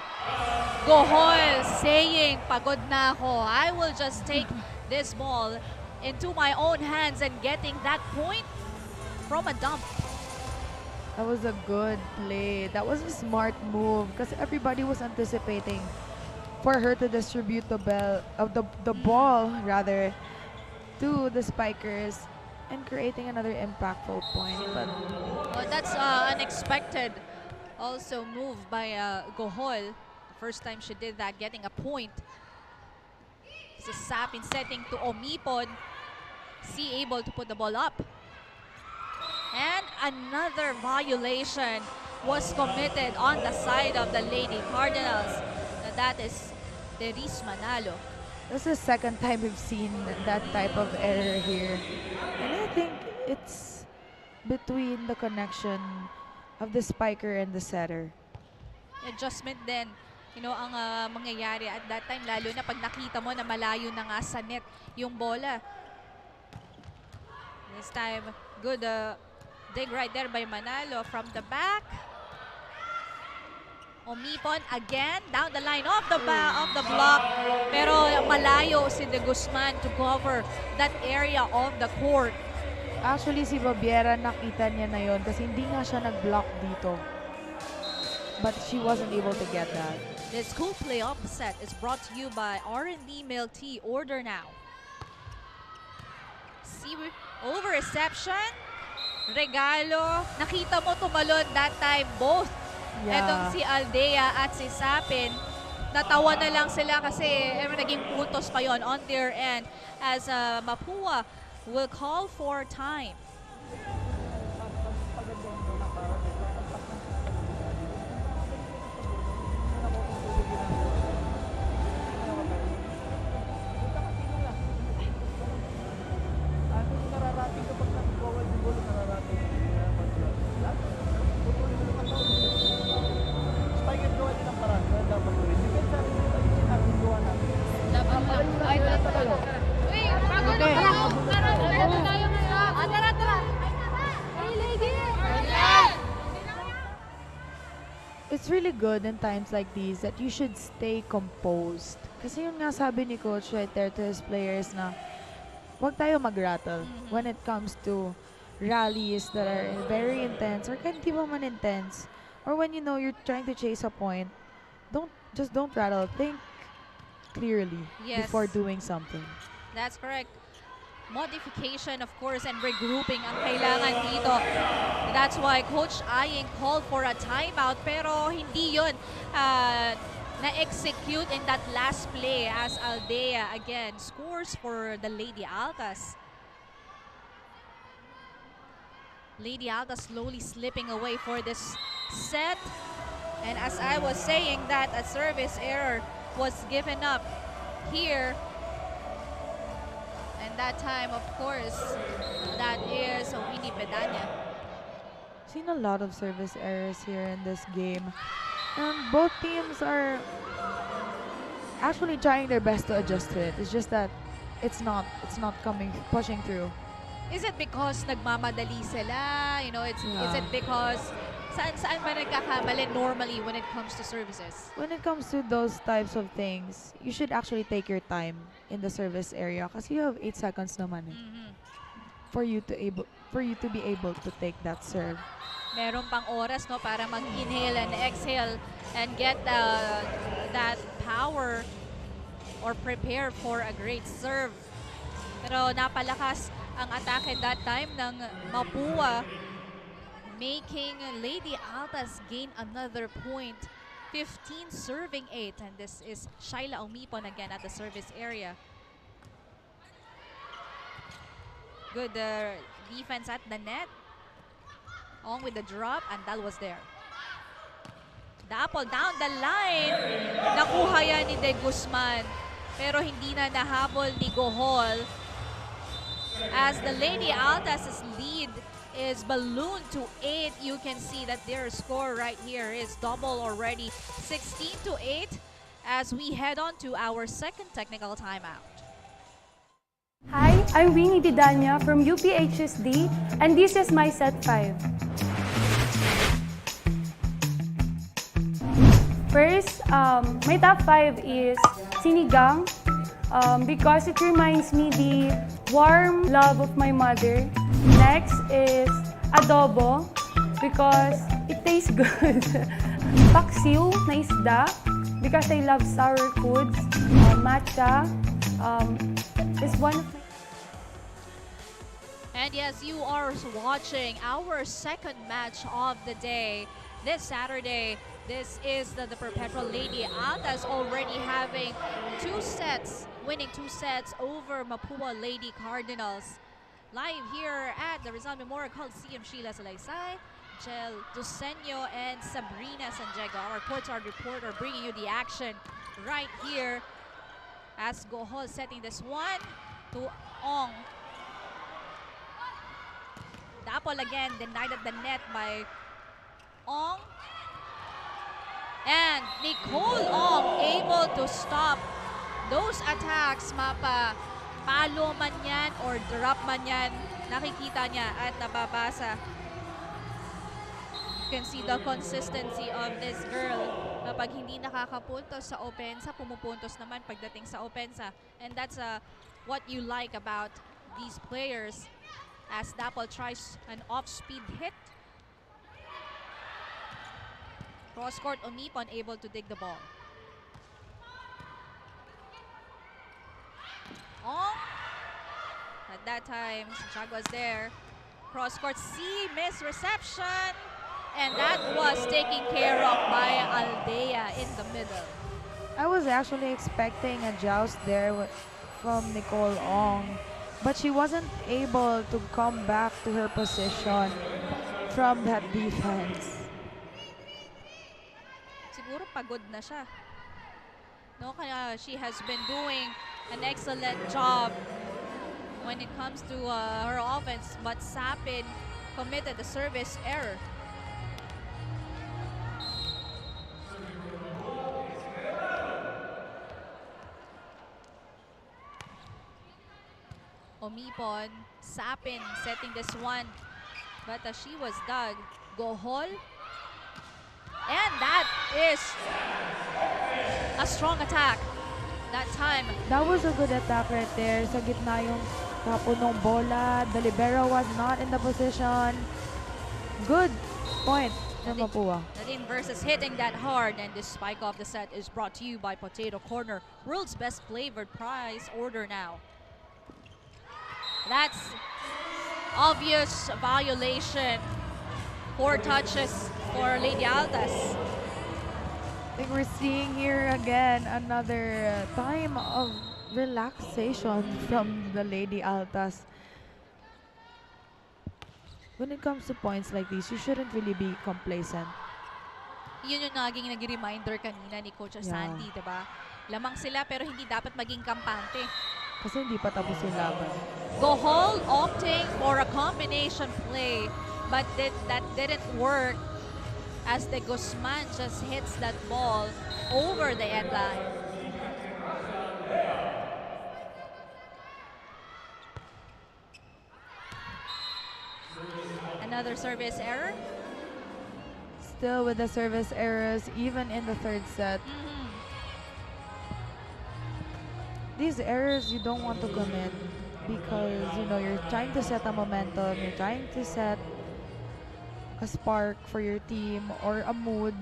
Gohol saying, pagod na ako. I will just take this ball into my own hands and getting that point from a dump. That was a good play. That was a smart move because everybody was anticipating for her to distribute the ball rather to the spikers and creating another impactful point. But that's unexpected also move by Gohol. The first time she did that, getting a point. This is Sapin setting to Omipon. C able to put the ball up. And another violation was committed on the side of the Lady Cardinals. That is Teris Manalo. This is the second time we've seen that type of error here. And I think it's between the connection of the spiker and the setter. Adjustment din, ang mangyayari at that time, lalo na pag nakita mo na malayo na nga sa net yung bola. This time, good dig right there by Manalo from the back. Omipon again down the line of the block, pero malayo si De Guzman to cover that area of the court. Actually, si Babiera nakita niya na yon kasi hindi nga siya nag-block dito. But she wasn't able to get that. This cool playoff set is brought to you by R&D Milk Tea. Order now. See, over reception, regalo. Nakita mo tumalon that time both. Etong si Aldea at si Sapin. Natawa na lang sila kasi naging puntos pa yon on their end as Mapua will call for time. It's really good in times like these that you should stay composed. Kasi yun nga sabi ni Coach right there to his players na huwag tayo mag-rattle when it comes to rallies that are very intense or kahit di ba man intense. Or when you know you're trying to chase a point, don't rattle. Think clearly before doing something. That's correct. Modification, of course, and regrouping ang kailangan dito. That's why Coach Aying called for a timeout, pero hindi yun na-execute in that last play as Aldea again scores for the Lady Altas. Lady Altas slowly slipping away for this set. And as I was saying that a service error was given up here. And that time, of course, that is Winnie Pedania. Seen a lot of service errors here in this game. And both teams are actually trying their best to adjust to it. It's just that it's not pushing through. Is it because nagmamadali sila? You know, is it because saan ba nagkakamali normally when it comes to services? When it comes to those types of things, you should actually take your time in the service area kasi you have 8 seconds naman for you to be able to take that serve. Meron pang oras no para mag-inhale and exhale and get that power or prepare for a great serve. Pero napalakas ang atake that time ng Mapua, making Lady Altas gain another point. 15 serving 8, and this is Shaila Umipon again at the service area. Good defense at the net. On with the drop, and that was there. Dapol down the line. Nakuha yan ni De Guzman, pero hindi na nahabol ni Gohol. As the Lady Altas' lead is ballooned to 8, you can see that their score right here is double already, 16-8, as we head on to our second technical timeout. Hi, I'm Winnie Didania from UPHSD, and this is my set 5. First, my top 5 is sinigang, because it reminds me the warm love of my mother. Next is adobo because it tastes good. Paksiw na isda because I love sour foods. Matcha is one of my... And yes, you are watching our second match of the day this Saturday. This is the Perpetual Lady Altas already having winning 2 sets over Mapua Lady Cardinals. Live here at the Rizal Memorial Coliseum, Sheila Salaysay, Jel Dusenyo, and Sabrina Sanjego, our courtside reporter, bringing you the action right here as Gohol setting this one to Ong. Dapol again, denied at the net by Ong. And Nicole Ong able to stop those attacks, Mapa. Palo man yan or drop man yan, nakikita niya at nababasa. You can see the consistency of this girl. Kapag hindi nakakapuntos sa opensa, pumupuntos naman pagdating sa opensa. And that's what you like about these players. As Dapol tries an off-speed hit. Cross-court Umipon able to dig the ball. that time. Santiago was there. Cross court C, miss reception. And that was taken care of by Aldea in the middle. I was actually expecting a joust there from Nicole Ong, but she wasn't able to come back to her position from that defense. Siguro pagod na siya. No, kaya she has been doing an excellent job when it comes to her offense, but Sapin committed a service error. Omipon, Sapin setting this one, but she was dug. Gohol, and that is a strong attack that time. That was a good attack right there. Sa gitna yung tapo ng bola. The libero was not in the position. Good point from Mapua. Nadine versus hitting that hard, and this spike of the set is brought to you by Potato Corner, world's best flavored price. Order now. That's obvious violation. 4 touches for Lady Altas. I think we're seeing here again another time of relaxation from the Lady Altas. When it comes to points like these, you shouldn't really be complacent. Yun yung naging nag-reminder kanina ni Coach Sandy, diba? Lamang sila pero hindi dapat maging kampante. Kasi hindi pa tapos yung laban. Gohol opting for a combination play, but that didn't work as the Guzman just hits that ball over the end line. Another service error. Still with the service errors, even in the third set. These errors you don't want to commit because, you know, you're trying to set a momentum, you're trying to set a spark for your team or a mood,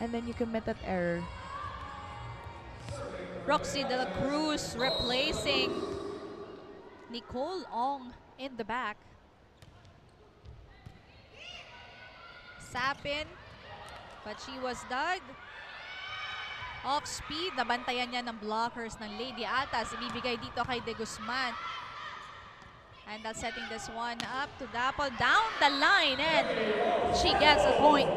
and then you commit that error. Roxy De La Cruz replacing Nicole Ong in the back. Sapin, but she was dug. Off speed, nabantayan niya ng blockers ng Lady Altas. Ibibigay dito kay De Guzman. And that's setting this one up to Dapple down the line, and she gets a point.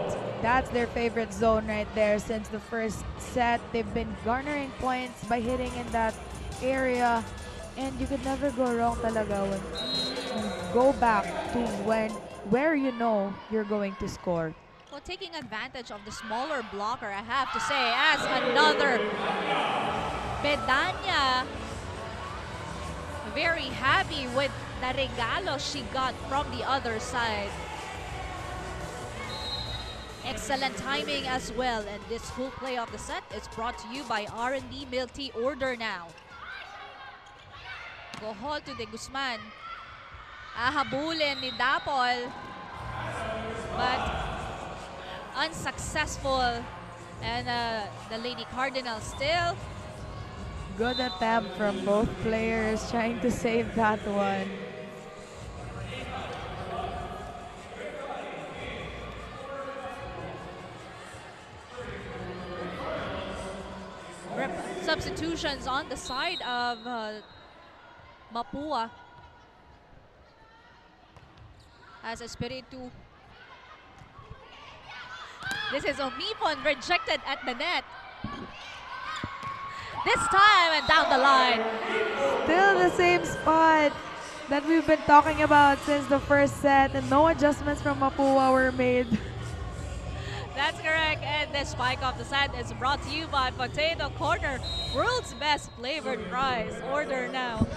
That's their favorite zone right there. Since the first set, they've been garnering points by hitting in that area. And you could never go wrong talaga when you go back to where you know you're going to score. Well, taking advantage of the smaller blocker, I have to say, as another Bedanya, very happy with the regalo she got from the other side. Excellent timing as well, and this full play of the set is brought to you by R&D Milk Tea. Order now. Gohol to De Guzman. Ahabulin ni Dapol, but unsuccessful, and the Lady Cardinals still. Good attempt from both players trying to save that one. Substitutions on the side of Mapua as Espiritu. This is Omipon rejected at the net. This time and down the line. Still the same spot that we've been talking about since the first set, and no adjustments from Mapua were made. That's correct, and the spike of the set is brought to you by Potato Corner, world's best flavored fries. Order now.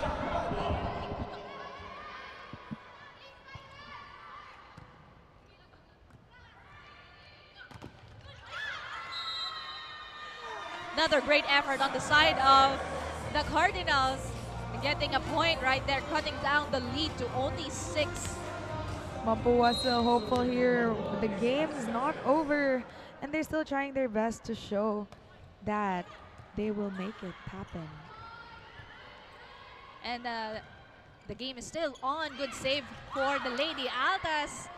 Another great effort on the side of the Cardinals, getting a point right there, cutting down the lead to only 6. Mapua still hopeful here. The game is not over, and they're still trying their best to show that they will make it happen. And The game is still on. Good save for the Lady Altas.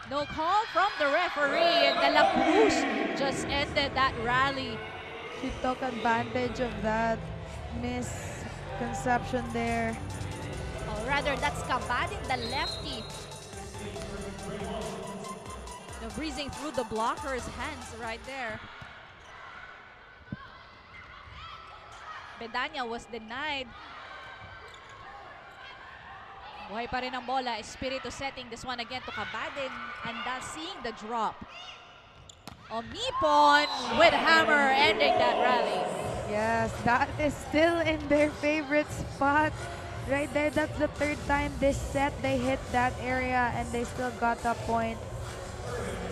No call from the referee, and De La Cruz just ended that rally. She took advantage of that misconception there. Or rather, that's Kabadin, the lefty. Breezing through the blocker's hands right there. Bedanya was denied. Buhay pa rin ang bola. Espiritu setting this one again to Kabadin. And that's seeing the drop. Omipon with hammer ending that rally. Yes, that is still in their favorite spot. Right there, that's the third time this set they hit that area and they still got that point.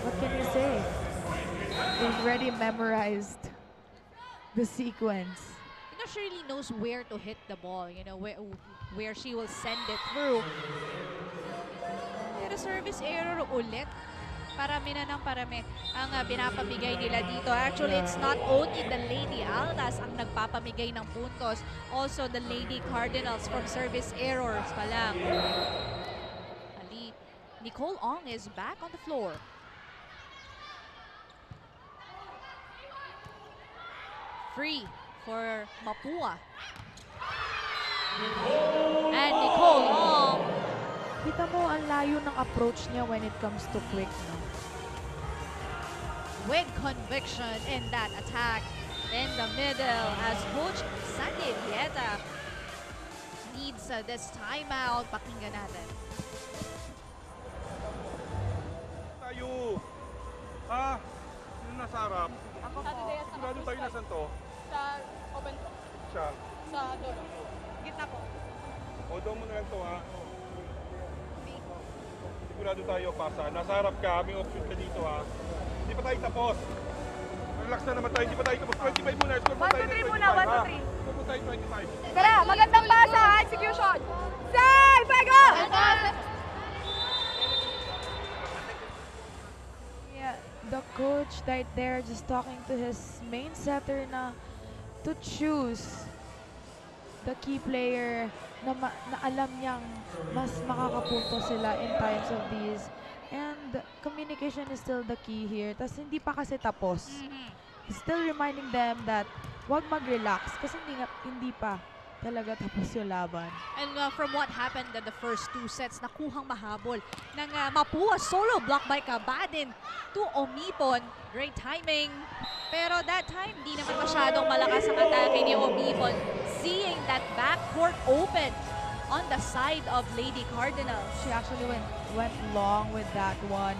What can you say? They've already memorized the sequence. She really knows where to hit the ball, you know, where she will send it through. Pero service error ulit. Parami na ng parami ang pinapamigay nila dito. Actually, it's not only the Lady Altas ang nagpapamigay ng puntos. Also, the Lady Cardinals from service errors pa lang. Nicole Ong is back on the floor. Free for Mapua. And Nicole Ong. Kita mo ang layo ng approach niya when it comes to quick, no? With conviction in that attack in the middle as Coach Sandy Dieta needs this timeout. Pakinggan natin. Tayo! Yung nasa harap. Ako po. Sigurado tayo nasan to? Sa open po. Siya. Sa dulo. Gitna po. O, doon mo na lang to, ha? Sigurado tayo, pasa. Nasa harap ka, may option ka dito, ha? Hindi pa tayo tapos. Relax na naman tayo, hindi pa tayo tapos. 25 muna, score mo tayo ng 25, ha? 1, 2, 3 muna, 1, 2, 3. Score mo tayo 25. Tara, magandang pasa, execution! Say, Pego! Yeah, the coach right there just talking to his main setter na to choose the key player na alam niyang mas makakapunto sila in times of these. And communication is still the key here. Tas hindi pa kasi tapos. He's still reminding them that wag mag-relax kasi hindi pa talaga tapos yung laban. And from what happened in the first two sets, nakuhang mahabol ng Mapua. Solo block by Kabadin to Omipon. Great timing. Pero that time, di naman masyadong malakas ang atake ni Omipon. Seeing that backcourt open on the side of Lady Cardinals. She actually went long with that one.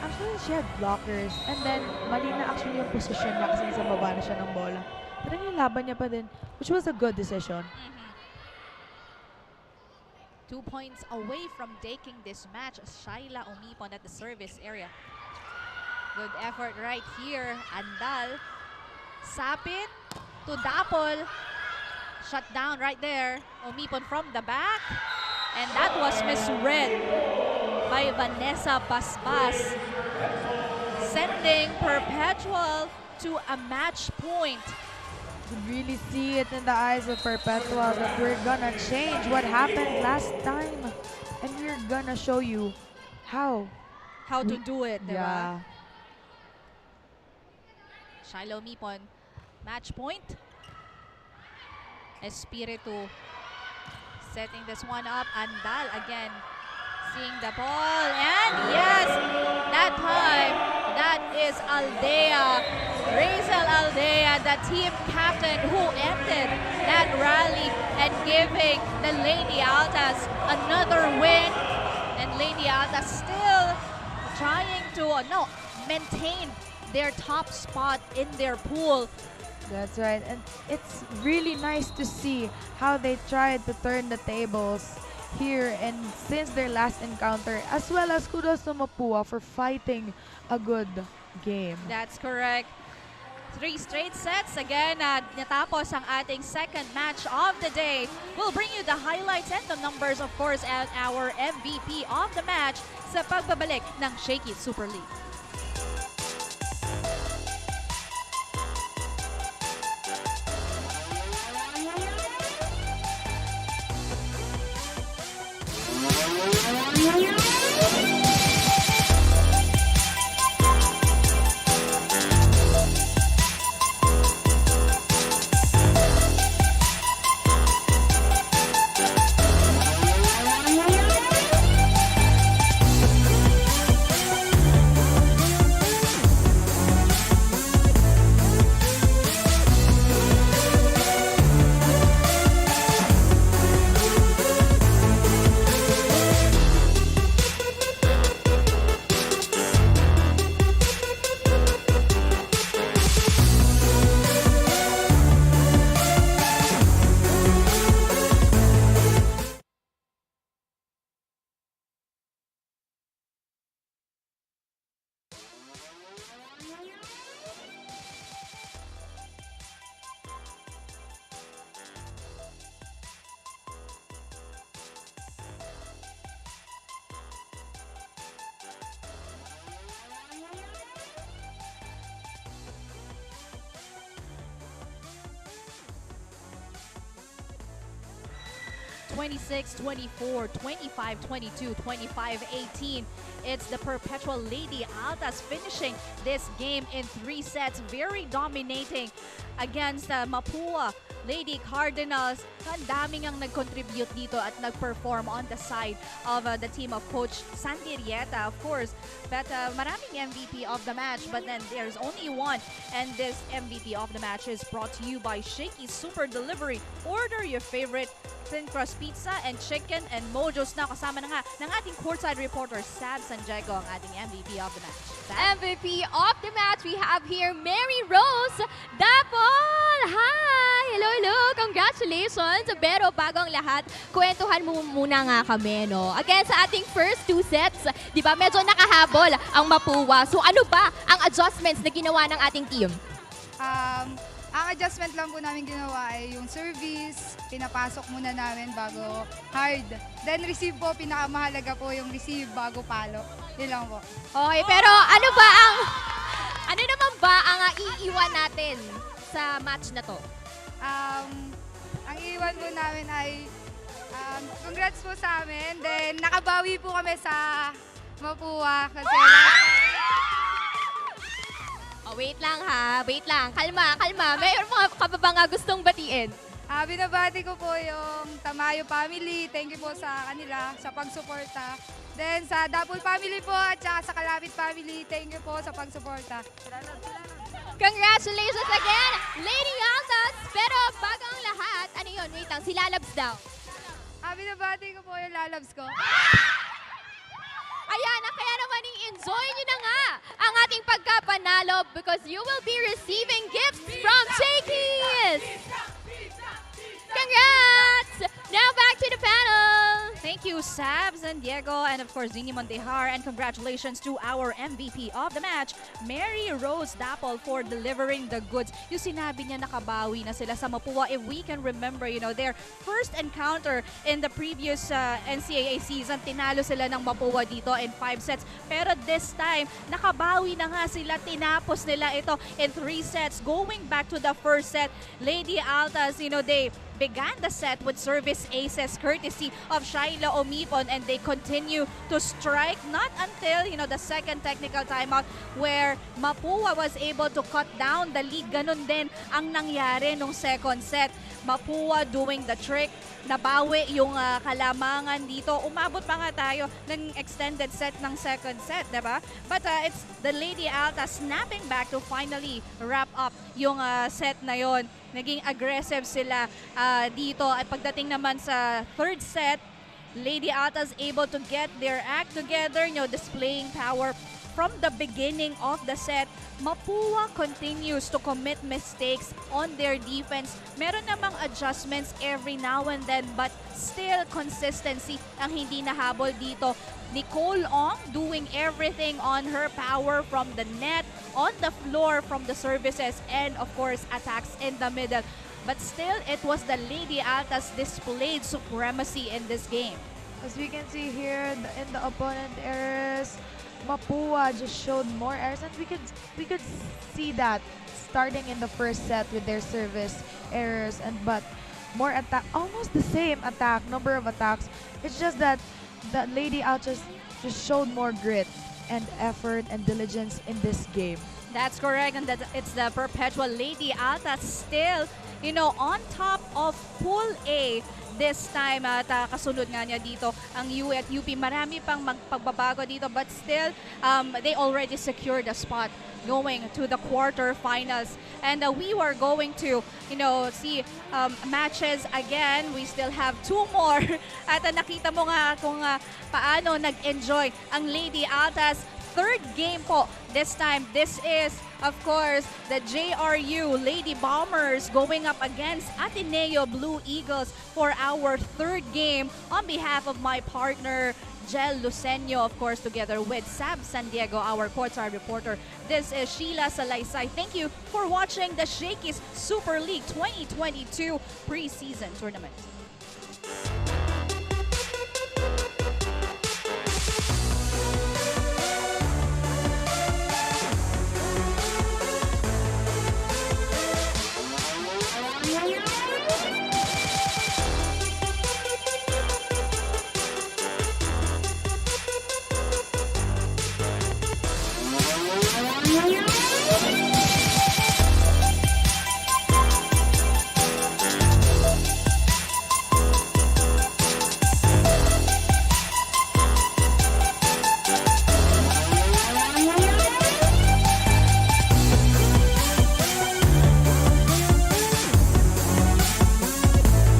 Actually, she had blockers. And then, mali na actually yung position niya kasi sa baba na siya ng bola. Pero yung laban niya pa din, which was a good decision. 2 points away from taking this match. Shaila Omipon at the service area. Good effort right here. Andal. Sapin to Dapol. Shut down right there. Omipon from the back. And that was misread by Vanessa Basbas. Sending Perpetual to a match point. You really see it in the eyes of Perpetual that we're gonna change what happened last time. And we're gonna show you how to do it, diba? Yeah. Shaila Omipon, match point. Espiritu setting this one up. Andal again, seeing the ball. And yes, that time, that is Aldea. Razel Aldea, the team captain who ended that rally and giving the Lady Altas another win. And Lady Altas still trying to maintain their top spot in their pool. That's right, and it's really nice to see how they tried to turn the tables here and since their last encounter, as well as kudos to Mapua for fighting a good game. That's correct. 3 straight sets. Again, natapos ang ating second match of the day. We'll bring you the highlights and the numbers, of course, and our MVP of the match sa pagbabalik ng Shakeys Super League. 26-24, 25-22, 25-18. It's the Perpetual Lady Altas finishing this game in 3 sets, very dominating against Mapua Lady Cardinals. Ang daming ang nag-contribute dito at nag-perform on the side of the team of Coach Sandy Rieta, of course. But maraming MVP of the match, but then there's only one. And this MVP of the match is brought to you by Shakey's Super Delivery. Order your favorite thin crust pizza and chicken and mojos na. Kasama na nga ng ating courtside reporter, Sab Sanjego, ang ating MVP of the match. Sab? MVP of the match, we have here Mary Rose Dapol! Hi! Hello, hello! Congratulations! Pero bago ang lahat, kwentuhan mo muna nga kami, no? Again, sa ating first 2 sets, di ba, medyo nakahabol ang Mapua. So ano ba ang adjustments na ginawa ng ating team? Ang adjustment lang po namin ginawa ay yung service, pinapasok muna namin bago hard. Then receive po, pinakamahalaga po yung receive bago palo. Yun lang po. Okay, pero ano naman ba ang iiwan natin sa match na to? Ang iwan po namin ay congrats po sa amin. Then nakabawi po kami sa Mapua kasi Wait lang ha, wait lang. Kalma, kalma. Mayroon mga kababang gustong batiin. binabati ko po yung Tamayo family. Thank you po sa kanila, sa pagsuporta. Then sa Dapol family po at saka sa Kalapit family, thank you po sa pagsuporta. Congratulations again, Lady Altas! Pero bago ang lahat, ano yun? Wait lang, si Lalabs daw. Binabati ko po yung lalabs ko. Ayan, kaya naman i-enjoy nyo na nga ang ating pagkapanalo because you will be receiving gifts from Shakeys! Congrats! Now back to the panel! Thank you, Sab Diego, and of course, Dini Montehar. And congratulations to our MVP of the match, Mary Rose Dapol, for delivering the goods. Yung sinabi niya nakabawi na sila sa Mapua. If we can remember, their first encounter in the previous NCAA season, tinalo sila ng Mapua dito in 5 sets. Pero this time, nakabawi na nga sila. Tinapos nila ito in 3 sets. Going back to the first set, Lady Altas, they began the set with service aces courtesy of Shaila Omipon, and they continue to strike not until the second technical timeout where Mapua was able to cut down the lead. Ganun din ang nangyari nung second set. Mapua doing the trick, nabawi yung kalamangan dito. Umabot pa nga tayo ng extended set ng second set, diba? But it's the Lady Alta snapping back to finally wrap up yung set na yon. Naging aggressive sila dito. At pagdating naman sa third set, Lady Alta's able to get their act together, displaying power from the beginning of the set. Mapua continues to commit mistakes on their defense. Meron namang adjustments every now and then, but still consistency ang hindi nahabol dito. Nicole Ong doing everything on her power from the net, on the floor, from the services, and of course attacks in the middle. But still, it was the Lady Altas displayed supremacy in this game. As we can see here in the opponent errors, Mapua just showed more errors, and we could see that starting in the first set with their service errors, but more attack, almost the same attack, number of attacks. It's just that the Lady Altas just showed more grit and effort and diligence in this game. That's correct, and it's the Perpetual Lady Altas still, on top of Pool A this time. At kasunod nga niya dito ang UU at UP. Marami pang pagbabago dito, but still, they already secured a spot going to the quarterfinals. And we were going to, see matches again. We still have 2 more. At nakita mo nga kung paano nag-enjoy ang Lady Altas. Third game po this time. This is, of course, the JRU Lady Bombers going up against Ateneo Blue Eagles for our third game on behalf of my partner, Jel Lucenio, of course, together with Sab Sandiego, our courtside reporter. This is Sheila Salaysay. Thank you for watching the Shakeys Super League 2022 preseason tournament.